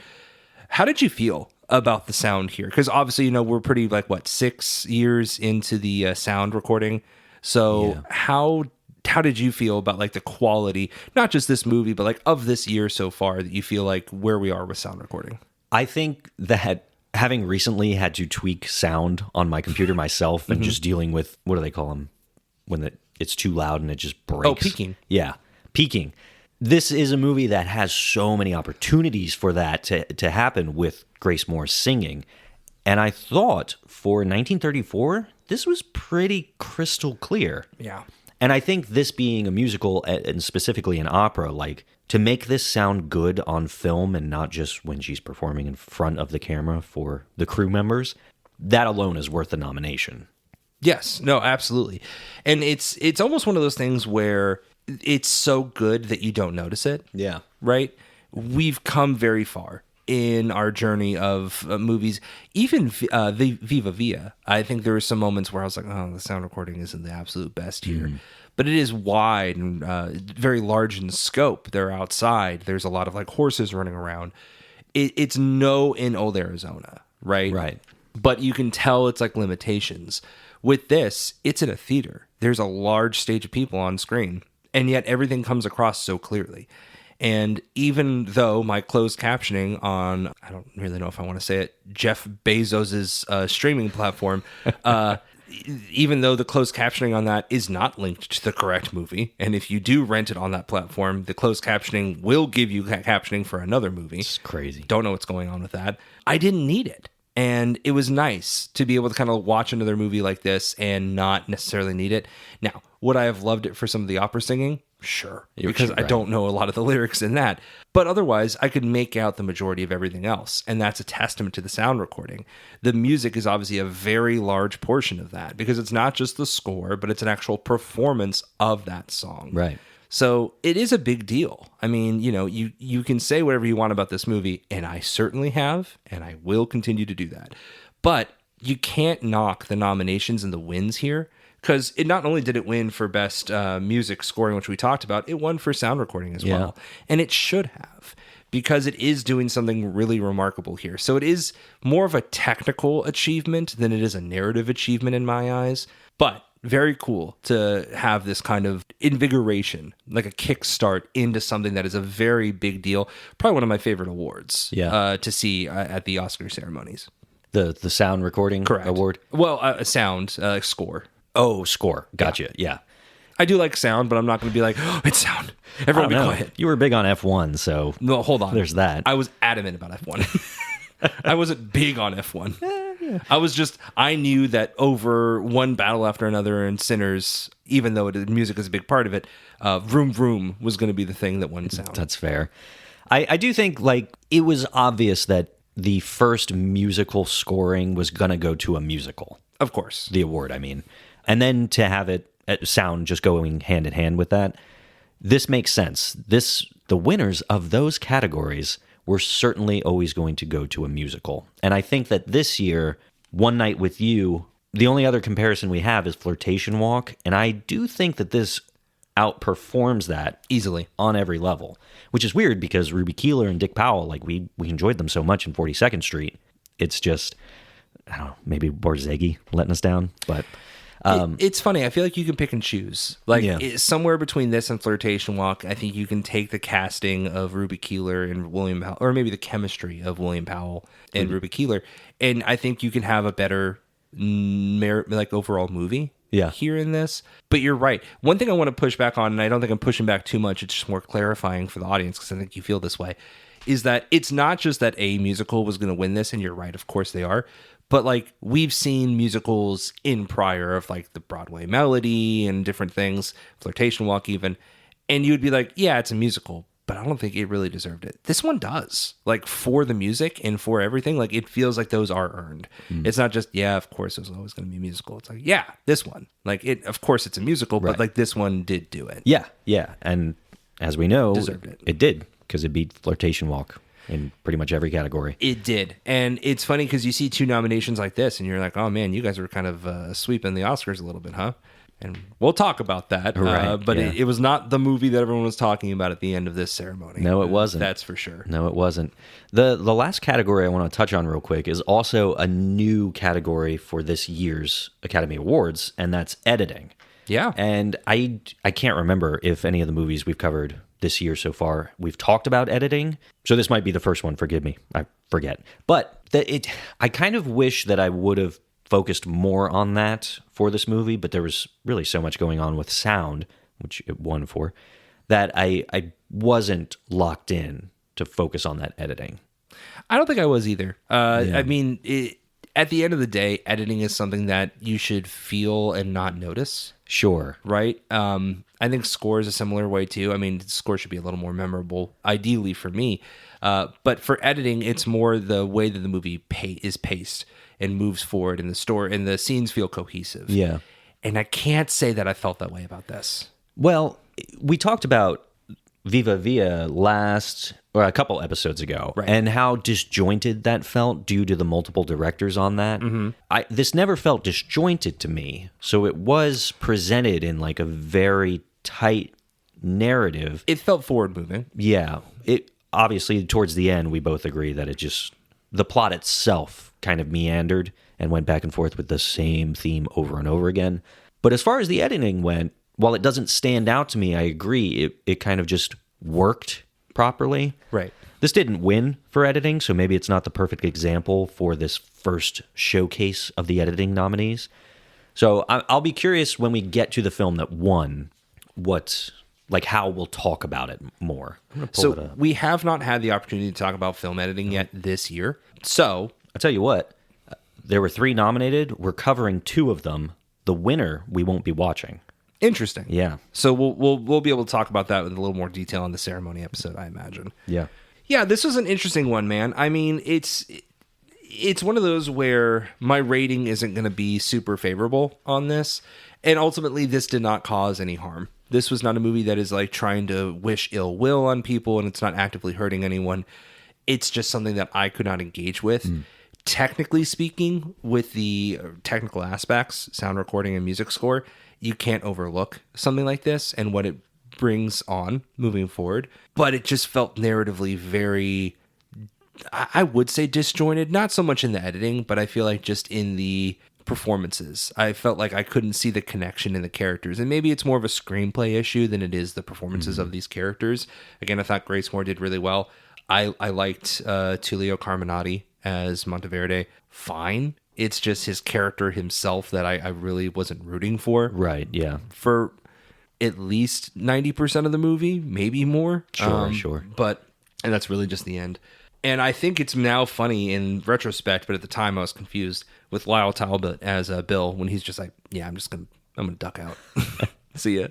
B: How did you feel about the sound here? Because obviously, we're pretty 6 years into the sound recording. So yeah. How did you feel about the quality, not just this movie, but of this year so far, that you feel like where we are with sound recording?
A: I think that having recently had to tweak sound on my computer myself and just dealing with, what do they call them? When it's too loud and it just breaks.
B: Oh, peaking.
A: Yeah, peaking. This is a movie that has so many opportunities for that to happen with Grace Moore singing. And I thought for 1934, this was pretty crystal clear.
B: Yeah.
A: And I think this being a musical, and specifically an opera, to make this sound good on film and not just when she's performing in front of the camera for the crew members, that alone is worth the nomination.
B: Yes. No, absolutely. And it's almost one of those things where it's so good that you don't notice it.
A: Yeah.
B: Right? We've come very far in our journey of movies, even Viva Via. I think there were some moments where I was like, oh, the sound recording isn't the absolute best here. But it is wide and very large in scope. They're outside. There's a lot of horses running around. It's no in Old Arizona, right?
A: Right.
B: but you can tell it's like limitations. With this, it's in a theater. There's a large stage of people on screen, and yet everything comes across so clearly. And even though my closed captioning on, I don't really know if I want to say it, Jeff Bezos's streaming platform, even though the closed captioning on that is not linked to the correct movie, and if you do rent it on that platform, the closed captioning will give you captioning for another movie.
A: It's crazy.
B: Don't know what's going on with that. I didn't need it. And it was nice to be able to kind of watch another movie like this and not necessarily need it. Now, would I have loved it for some of the opera singing? Sure. Because I don't know a lot of the lyrics in that. But otherwise, I could make out the majority of everything else. And that's a testament to the sound recording. The music is obviously a very large portion of that because it's not just the score, but it's an actual performance of that song.
A: Right.
B: So it is a big deal. I mean, you can say whatever you want about this movie, and I certainly have, and I will continue to do that. But you can't knock the nominations and the wins here, because it not only did it win for best music scoring, which we talked about, it won for sound recording as well. And it should have, because it is doing something really remarkable here. So it is more of a technical achievement than it is a narrative achievement in my eyes. But very cool to have this kind of invigoration, like a kickstart into something that is a very big deal. Probably one of my favorite awards to see at the Oscar ceremonies.
A: The sound recording award?
B: Well, a sound score.
A: Oh, score. Gotcha. Yeah.
B: I do like sound, but I'm not going to be like, oh, it's sound. Everyone be quiet.
A: You were big on F1, so
B: no, hold on.
A: There's that.
B: I was adamant about F1. I wasn't big on F1. I knew that over one battle after another in Sinners, even though music is a big part of it, Vroom Vroom was going to be the thing that won sound.
A: That's fair. I do think it was obvious that the first musical scoring was going to go to a musical.
B: Of course.
A: The award, I mean. And then to have it sound just going hand in hand with that, this makes sense. The winners of those categories were certainly always going to go to a musical. And I think that this year, One Night with You, the only other comparison we have is Flirtation Walk. And I do think that this outperforms that
B: easily
A: on every level, which is weird because Ruby Keeler and Dick Powell, we enjoyed them so much in 42nd Street. It's just, I don't know, maybe Borzegi letting us down, but...
B: it's funny. I feel like you can pick and choose. Somewhere between this and Flirtation Walk, I think you can take the casting of Ruby Keeler and William Powell, or maybe the chemistry of William Powell and Ruby Keeler, and I think you can have a better overall movie here in this. But you're right. One thing I want to push back on, and I don't think I'm pushing back too much, it's just more clarifying for the audience because I think you feel this way, is that it's not just that a musical was going to win this, and you're right, of course they are. But we've seen musicals in prior of the Broadway Melody and different things, Flirtation Walk even, and you'd be like, yeah, it's a musical, but I don't think it really deserved it. This one does. For the music and for everything, it feels like those are earned. It's not just, yeah, of course it was always going to be a musical. It's yeah, this one. Of course it's a musical, right. But this one did do it.
A: Yeah, yeah. And as we know,
B: deserved it.
A: It did, because it beat Flirtation Walk in pretty much every category.
B: It did. And it's funny because you see two nominations like this and you're like, oh man, you guys were kind of sweeping the Oscars a little bit, huh? And we'll talk about that.
A: Right,
B: but it was not the movie that everyone was talking about at the end of this ceremony.
A: No, it wasn't.
B: That's for sure.
A: No, it wasn't. The last category I want to touch on real quick is also a new category for this year's Academy Awards, and that's editing.
B: Yeah.
A: And I can't remember if any of the movies we've covered this year so far we've talked about editing. So this might be the first one, forgive me. I forget. But I kind of wish that I would have focused more on that for this movie, but there was really so much going on with sound, which it won for, that I wasn't locked in to focus on that editing.
B: I don't think I was either. I mean, at the end of the day, editing is something that you should feel and not notice.
A: Sure.
B: Right? I think score is a similar way too. I mean, score should be a little more memorable, ideally for me. But for editing, it's more the way that the movie is paced and moves forward in the story, and the scenes feel cohesive.
A: Yeah.
B: And I can't say that I felt that way about this.
A: Well, we talked about Viva Villa a couple episodes ago,
B: right,
A: and how disjointed that felt due to the multiple directors on that.
B: Mm-hmm.
A: This never felt disjointed to me, so it was presented in a very tight narrative.
B: It felt forward moving.
A: Yeah. It obviously towards the end we both agree that it just the plot itself kind of meandered and went back and forth with the same theme over and over again. But as far as the editing went, while it doesn't stand out to me, I agree, it kind of just worked properly.
B: Right.
A: This didn't win for editing, so maybe it's not the perfect example for this first showcase of the editing nominees. So I'll be curious when we get to the film that won, how we'll talk about it more.
B: So we have not had the opportunity to talk about film editing yet this year. So
A: I'll tell you what, there were 3 nominated. We're covering 2 of them. The winner we won't be watching.
B: Interesting.
A: Yeah.
B: So we'll be able to talk about that with a little more detail in the ceremony episode, I imagine.
A: Yeah.
B: Yeah, this was an interesting one, man. I mean, it's one of those where my rating isn't going to be super favorable on this, and ultimately this did not cause any harm. This was not a movie that is like trying to wish ill will on people, and it's not actively hurting anyone. It's just something that I could not engage with. Technically speaking, with the technical aspects, sound recording and music score, you can't overlook something like this and what it brings on moving forward. But it just felt narratively very, I would say, disjointed. Not so much in the editing, but I feel like just in the performances. I felt like I couldn't see the connection in the characters. And maybe it's more of a screenplay issue than it is the performances of these characters. Again, I thought Grace Moore did really well. I liked Tullio Carminati as Monteverde. Fine. It's just his character himself that I really wasn't rooting for.
A: Right, yeah.
B: For at least 90% of the movie, maybe more.
A: Sure.
B: And that's really just the end. And I think it's now funny in retrospect, but at the time I was confused with Lyle Talbot as Bill when he's just like, yeah, I'm gonna duck out. See ya.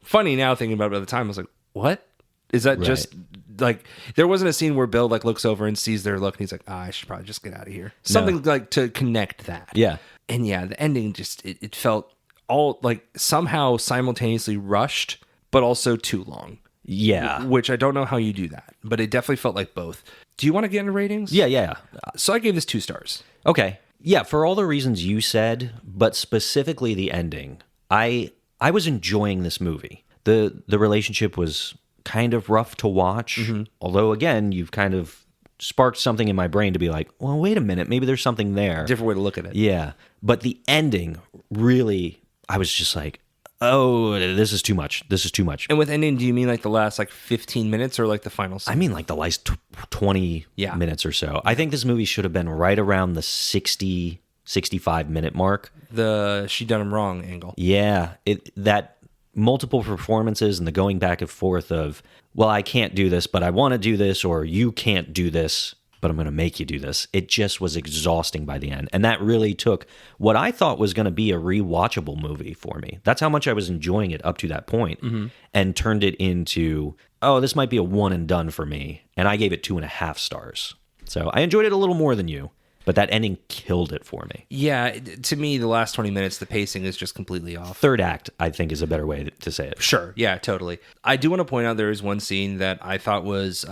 B: Funny now thinking about it, at the time I was like, what? Is that just like, there wasn't a scene where Bill like looks over and sees their look and he's like, I should probably just get out of here. Something like to connect that.
A: Yeah.
B: And yeah, the ending just, it felt all like somehow simultaneously rushed, but also too long.
A: Yeah.
B: Which I don't know how you do that, but it definitely felt like both. Do you want to get into ratings?
A: Yeah.
B: So I gave this 2 stars.
A: Okay. Yeah, for all the reasons you said, but specifically the ending, I was enjoying this movie. The relationship was kind of rough to watch, although again, you've kind of sparked something in my brain to be like, well, wait a minute, maybe there's something there.
B: Different way to look at it.
A: Yeah. But the ending really, I was just like, oh, this is too much. This is too much.
B: And with ending, do you mean like the last like 15 minutes or like the final scene?
A: I mean like the last 20 minutes or so. I think this movie should have been right around the 60, 65 minute mark.
B: The she done him wrong angle.
A: Yeah. That multiple performances and the going back and forth of, well, I can't do this, but I want to do this, or you can't do this, but I'm going to make you do this. It just was exhausting by the end. And that really took what I thought was going to be a rewatchable movie for me. That's how much I was enjoying it up to that point, and turned it into, oh, this might be a one and done for me. And I gave it 2.5 stars. So I enjoyed it a little more than you, but that ending killed it for me.
B: Yeah, to me, the last 20 minutes, the pacing is just completely off.
A: Third act, I think, is a better way to say it.
B: Sure. Yeah, totally. I do want to point out there is one scene that I thought was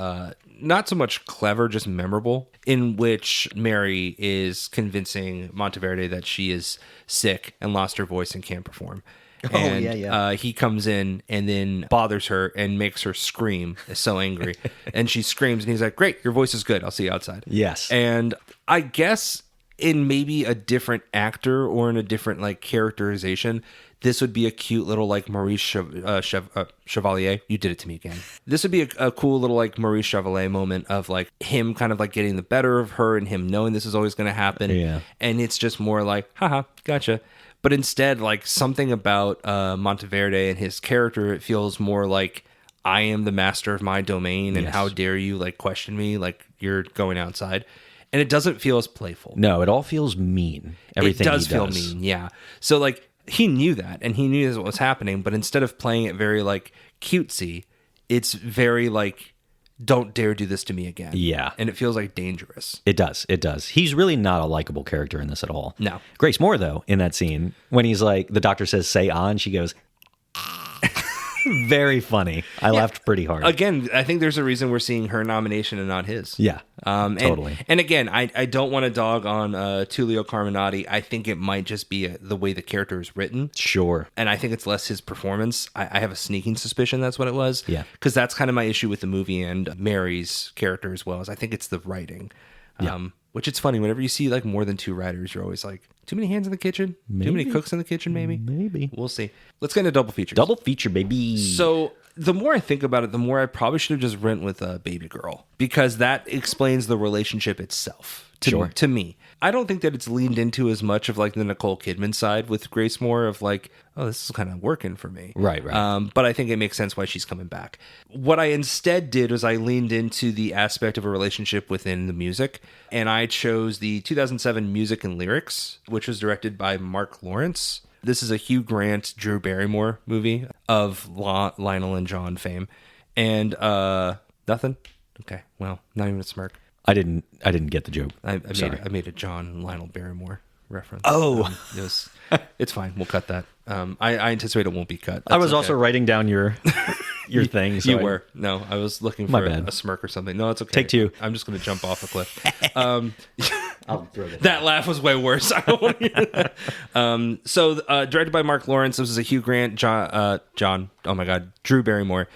B: not so much clever, just memorable, in which Mary is convincing Monteverde that she is sick and lost her voice and can't perform. And he comes in and then bothers her and makes her scream, is so angry. And she screams and he's like, great, your voice is good. I'll see you outside.
A: Yes.
B: And I guess in maybe a different actor or in a different like characterization, this would be a cute little like Maurice Chevalier. You did it to me again. This would be a cool little like Maurice Chevalier moment of like him kind of like getting the better of her and him knowing this is always going to happen.
A: Yeah.
B: And it's just more like, haha, gotcha. But instead, like something about Monteverde and his character, it feels more like I am the master of my domain, and how dare you like question me like you're going outside. And it doesn't feel as playful.
A: No, it all feels mean. Everything
B: it does feel mean, yeah. So like he knew that, and he knew this what was happening. But instead of playing it very like cutesy, it's very like, don't dare do this to me again.
A: Yeah.
B: And it feels like dangerous.
A: It does. It does. He's really not a likable character in this at all.
B: No.
A: Grace Moore, though, in that scene, when he's like, the doctor says, say on, she goes, very funny. I laughed pretty hard.
B: Again, I think there's a reason we're seeing her nomination and not his.
A: Yeah, totally.
B: And again, I don't want to dog on Tullio Carminati. I think it might just be the way the character is written.
A: Sure.
B: And I think it's less his performance. I have a sneaking suspicion that's what it was.
A: Yeah.
B: Because that's kind of my issue with the movie and Mary's character as well, is I think it's the writing.
A: Yeah.
B: Which it's funny, whenever you see like more than 2 writers, you're always like, too many hands in the kitchen? Too many cooks in the kitchen, maybe?
A: Maybe.
B: We'll see. Let's get into double features.
A: Double feature, baby.
B: So the more I think about it, the more I probably should have just went with Baby Girl, because that explains the relationship itself to me. I don't think that it's leaned into as much of like the Nicole Kidman side with Grace Moore of like, oh, this is kind of working for me.
A: Right.
B: But I think it makes sense why she's coming back. What I instead did was I leaned into the aspect of a relationship within the music, and I chose the 2007 Music and Lyrics, which was directed by Mark Lawrence. This is a Hugh Grant, Drew Barrymore movie of Lionel and John fame. And nothing? Okay, well, not even a smirk.
A: I didn't get the joke.
B: I made a John Lionel Barrymore reference.
A: Oh.
B: It's fine. We'll cut that. I anticipate it won't be cut.
A: I was also writing down your thing. So
B: you were. No, I was looking for a smirk or something. No, it's okay.
A: Take 2.
B: I'm just going to jump off a cliff.
A: I'll throw
B: that laugh was way worse. I don't want to hear that. So directed by Mark Lawrence. This is a Hugh Grant, Drew Barrymore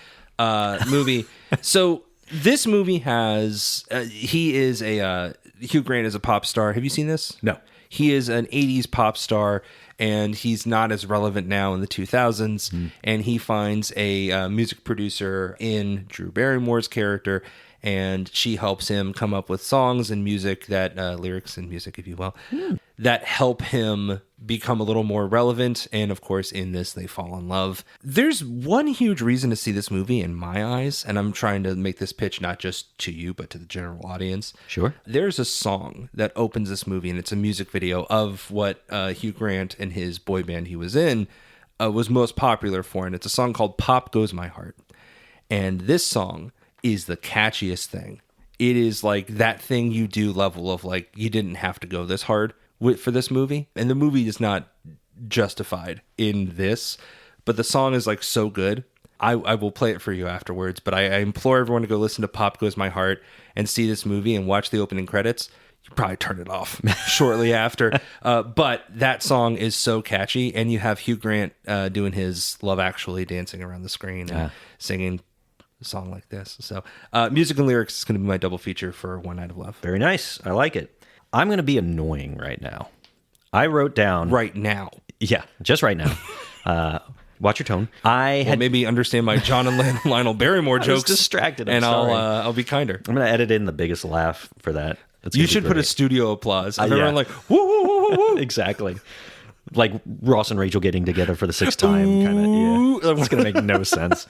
B: movie. So this movie has Hugh Grant is a pop star. Have you seen this?
A: No.
B: He is an 80s pop star, and he's not as relevant now in the 2000s. And he finds a music producer in Drew Barrymore's character, and she helps him come up with songs and music that lyrics and music, if you will, that help him become a little more relevant. And of course, in this, they fall in love. There's one huge reason to see this movie in my eyes, and I'm trying to make this pitch not just to you, but to the general audience.
A: Sure.
B: There's a song that opens this movie, and it's a music video of what Hugh Grant and his boy band he was in was most popular for, and it's a song called Pop Goes My Heart. And this song is the catchiest thing. It is like that thing you do level of like, you didn't have to go this hard for this movie. And the movie is not justified in this, but the song is like so good. I will play it for you afterwards, but I implore everyone to go listen to Pop Goes My Heart and see this movie and watch the opening credits. You probably turn it off shortly after. But that song is so catchy, and you have Hugh Grant doing his Love Actually dancing around the screen and singing a song like this. So music and lyrics is going to be my double feature for One Night of Love.
A: Very nice. I like it. I'm going to be annoying right now. I wrote down...
B: Right now.
A: Yeah, just right now. Watch your tone.
B: Maybe understand my John and Lionel Barrymore jokes.
A: I was distracted.
B: I'll be kinder.
A: I'm going to edit in the biggest laugh for that.
B: You should put a studio applause. Everyone like, woo, woo, woo, woo, woo.
A: Exactly. Like Ross and Rachel getting together for the 6th time. Kind of. Yeah. It's going to make no sense.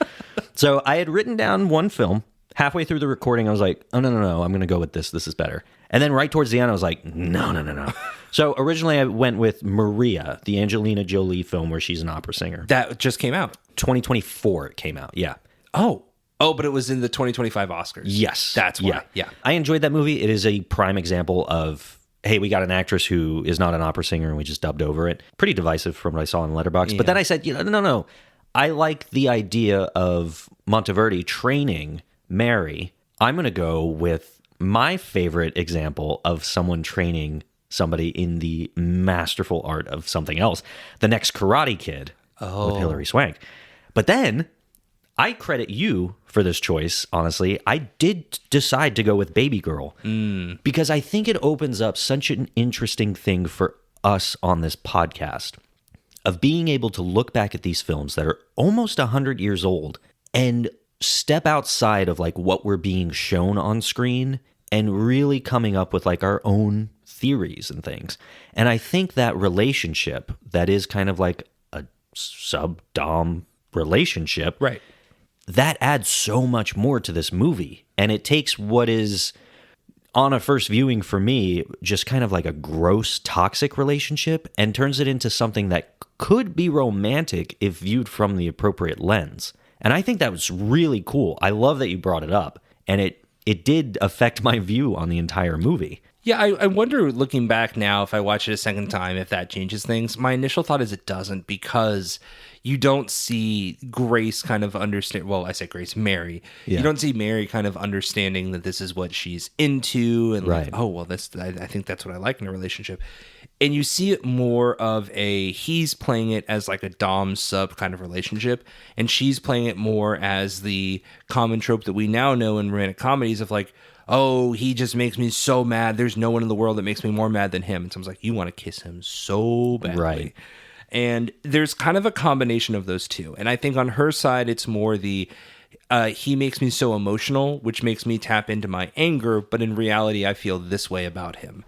A: So I had written down one film. Halfway through the recording, I was like, oh, no. I'm going to go with this. This is better. And then right towards the end, I was like, no. So originally I went with Maria, the Angelina Jolie film where she's an opera singer.
B: That just came out.
A: 2024 it came out, yeah.
B: Oh, but it was in the 2025 Oscars.
A: Yes.
B: That's why. Yeah.
A: I enjoyed that movie. It is a prime example of, hey, we got an actress who is not an opera singer and we just dubbed over it. Pretty divisive from what I saw on Letterboxd. Yeah. But then I said, no. I like the idea of Monteverdi training Mary. I'm going to go with my favorite example of someone training somebody in the masterful art of something else. The Next Karate Kid with Hilary Swank. But then I credit you for this choice, honestly. I did decide to go with Baby Girl because I think it opens up such an interesting thing for us on this podcast of being able to look back at these films that are almost 100 years old and step outside of like what we're being shown on screen and really coming up with like our own theories and things. And I think that relationship that is kind of like a sub-dom relationship,
B: right,
A: that adds so much more to this movie. And it takes what is on a first viewing for me just kind of like a gross toxic relationship and turns it into something that could be romantic if viewed from the appropriate lens. And I think that was really cool. I love that you brought it up. And it did affect my view on the entire movie.
B: Yeah, I wonder, looking back now, if I watch it a second time, if that changes things. My initial thought is it doesn't, because you don't see Grace kind of understand. Well, I say Grace, Mary. Yeah. You don't see Mary kind of understanding that this is what she's into, and
A: right.
B: Like, oh, well, I think that's what I like in a relationship. And you see it more of he's playing it as like a dom sub kind of relationship, and she's playing it more as the common trope that we now know in romantic comedies of like, oh, he just makes me so mad. There's no one in the world that makes me more mad than him. And someone's like, you want to kiss him so badly.
A: Right.
B: And there's kind of a combination of those two. And I think on her side, it's more the he makes me so emotional, which makes me tap into my anger. But in reality, I feel this way about him.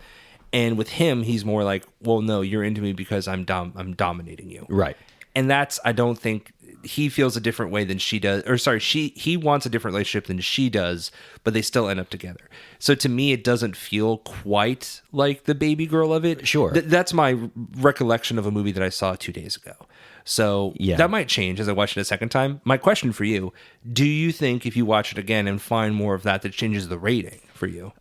B: And with him, he's more like, well, no, you're into me because I'm dominating you.
A: Right.
B: And that's, I don't think he feels a different way than she does. Or sorry, he wants a different relationship than she does, but they still end up together. So to me, it doesn't feel quite like the baby girl of it.
A: Sure.
B: That's my recollection of a movie that I saw 2 days ago. So that might change as I watch it a second time. My question for you, do you think if you watch it again and find more of that changes the rating for you?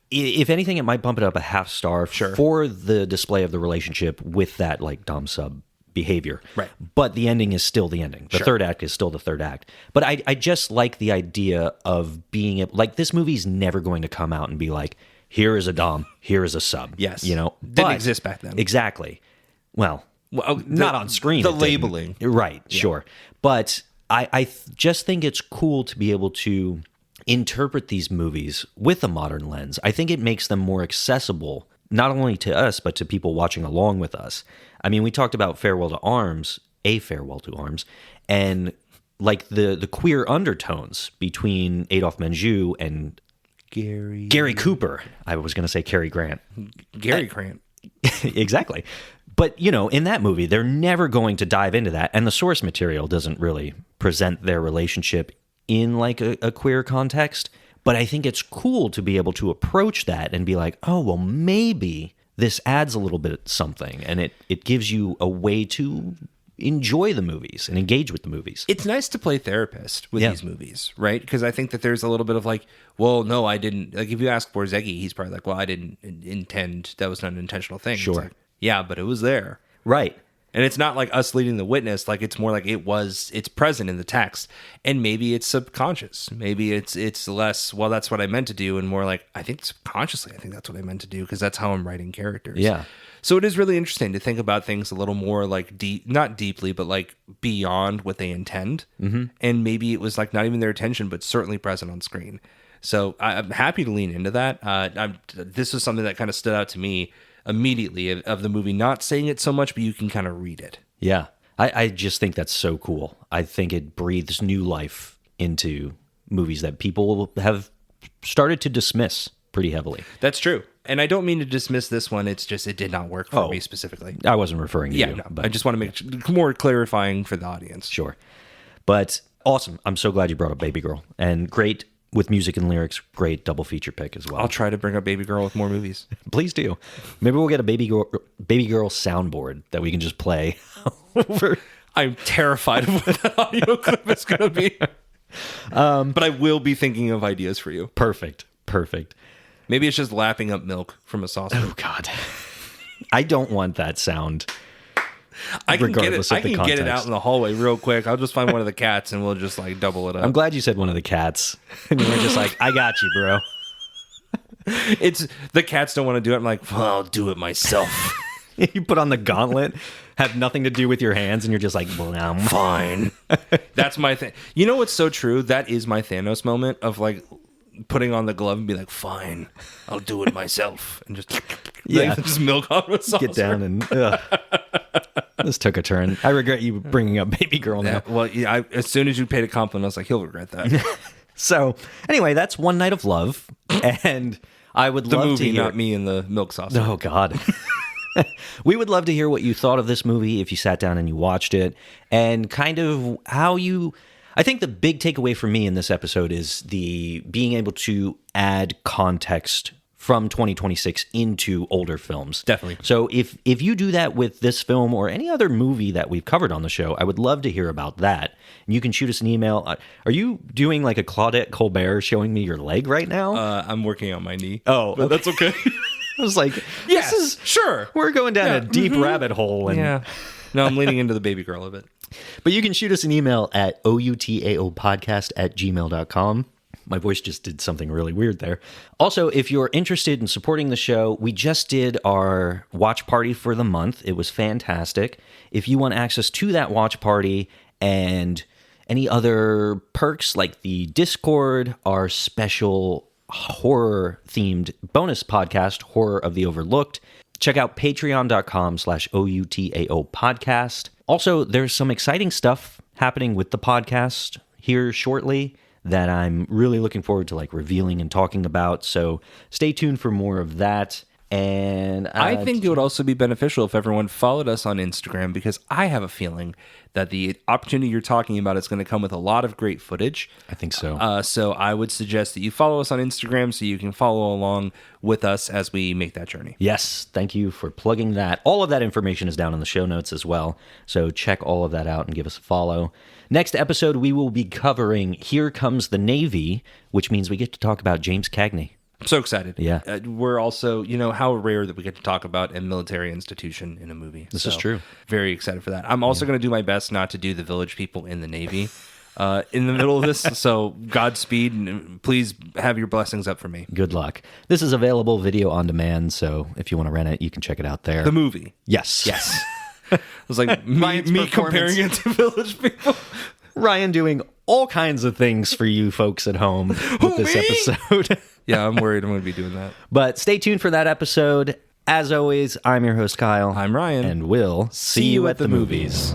A: If anything, it might bump it up a half star for the display of the relationship with that like dom sub behavior.
B: Right.
A: But the ending is still the ending. The third act is still the third act. But I just like the idea of being able, like, this movie's never going to come out and be like, here is a dom, here is a sub.
B: Yes.
A: You know?
B: Didn't exist back then.
A: Exactly. Well, not on screen.
B: The labeling.
A: Right, sure. But I just think it's cool to be able to interpret these movies with a modern lens. I think it makes them more accessible, not only to us, but to people watching along with us. I mean, we talked about Farewell to Arms, and like the queer undertones between Adolphe Menjou and Gary Cooper. I was going to say Cary Grant.
B: Gary Grant.
A: Exactly. But, you know, in that movie, they're never going to dive into that. And the source material doesn't really present their relationship in like a queer context. But I think it's cool to be able to approach that and be like, oh, well, maybe this adds a little bit of something. And it gives you a way to enjoy the movies and engage with the movies.
B: It's nice to play therapist with these movies, right? Because I think that there's a little bit of like, well, no, I didn't. Like, if you ask Borzegi, he's probably like, well, I didn't intend. That was not an intentional thing.
A: Sure.
B: It's like, yeah, but it was there.
A: Right.
B: And it's not like us leading the witness. Like, it's more like it's present in the text. And maybe it's subconscious. Maybe it's less, well, that's what I meant to do. And more like, I think subconsciously, I think that's what I meant to do because that's how I'm writing characters.
A: Yeah.
B: So it is really interesting to think about things a little more like not deeply, but like beyond what they intend. Mm-hmm. And maybe it was like not even their intention, but certainly present on screen. So I'm happy to lean into that. This was something that kind of stood out to me immediately of the movie, not saying it so much, but you can kind of read it.
A: Yeah. I just think that's so cool. I think it breathes new life into movies that people have started to dismiss pretty heavily.
B: That's true. And I don't mean to dismiss this one. It's just, it did not work for me specifically.
A: I wasn't referring to you.
B: No,
A: but
B: I just want to make more clarifying for the audience.
A: Sure. But awesome. I'm so glad you brought up Baby Girl. And great with music and lyrics. Great double feature pick as well.
B: I'll try to bring up Baby Girl with more movies.
A: Please do. Maybe we'll get a Baby Girl soundboard that we can just play over.
B: I'm terrified of what that audio clip is going to be. But I will be thinking of ideas for you.
A: Perfect.
B: Maybe it's just lapping up milk from a saucer.
A: Oh, God. I don't want that sound.
B: I can get it out in the hallway real quick. I'll just find one of the cats and we'll just like double it up.
A: I'm glad you said one of the cats. And you were just like, I got you, bro.
B: It's the cats don't want to do it. I'm like, well, I'll do it myself.
A: You put on the gauntlet, have nothing to do with your hands, and you're just like, well, I'm fine.
B: That's my thing. You know what's so true? That is my Thanos moment of like putting on the glove and be like, fine, I'll do it myself. And just, just milk on a saucer.
A: Get down and, this took a turn. I regret you bringing up Baby Girl now.
B: Well, yeah, as soon as you paid a compliment, I was like, he'll regret that.
A: So, anyway, that's One Night of Love. And I would love
B: movie,
A: to hear...
B: not me in the milk saucer.
A: Oh, God. We would love to hear what you thought of this movie if you sat down and you watched it, and kind of how you... I think the big takeaway for me in this episode is the being able to add context from 2026 into older films.
B: Definitely.
A: So if you do that with this film or any other movie that we've covered on the show, I would love to hear about that. And you can shoot us an email. Are you doing like a Claudette Colbert showing me your leg right now?
B: I'm working on my knee.
A: Oh,
B: but that's okay.
A: I was like,
B: yes, this is sure.
A: We're going down a deep rabbit hole. And...
B: Yeah. No, I'm leaning into the Baby Girl a bit.
A: But you can shoot us an email at outaaopodcast@gmail.com. My voice just did something really weird there. Also, if you're interested in supporting the show, we just did our watch party for the month. It was fantastic. If you want access to that watch party and any other perks like the Discord, our special horror-themed bonus podcast, Horror of the Overlooked. Check out patreon.com/OUTAO podcast. Also, there's some exciting stuff happening with the podcast here shortly that I'm really looking forward to like revealing and talking about. So stay tuned for more of that. And
B: I think it would also be beneficial if everyone followed us on Instagram, because I have a feeling that the opportunity you're talking about is going to come with a lot of great footage.
A: I think so.
B: So I would suggest that you follow us on Instagram so you can follow along with us as we make that journey.
A: Yes, thank you for plugging that. All of that information is down in the show notes as well. So check all of that out and give us a follow. Next episode, we will be covering Here Comes the Navy, which means we get to talk about James Cagney.
B: I'm so excited.
A: Yeah.
B: We're also, how rare that we get to talk about a military institution in a movie.
A: This is true.
B: Very excited for that. I'm also going to do my best not to do the village people in the Navy in the middle of this. So Godspeed, and please have your blessings up for me.
A: Good luck. This is available video on demand, so if you want to rent it, you can check it out there.
B: The movie.
A: Yes.
B: Yes. It was like me comparing it to village people.
A: Ryan doing all kinds of things for you folks at home with this episode.
B: Yeah, I'm worried I'm going to be doing that.
A: But stay tuned for that episode. As always, I'm your host, Kyle.
B: I'm Ryan.
A: And we'll see you at the movies.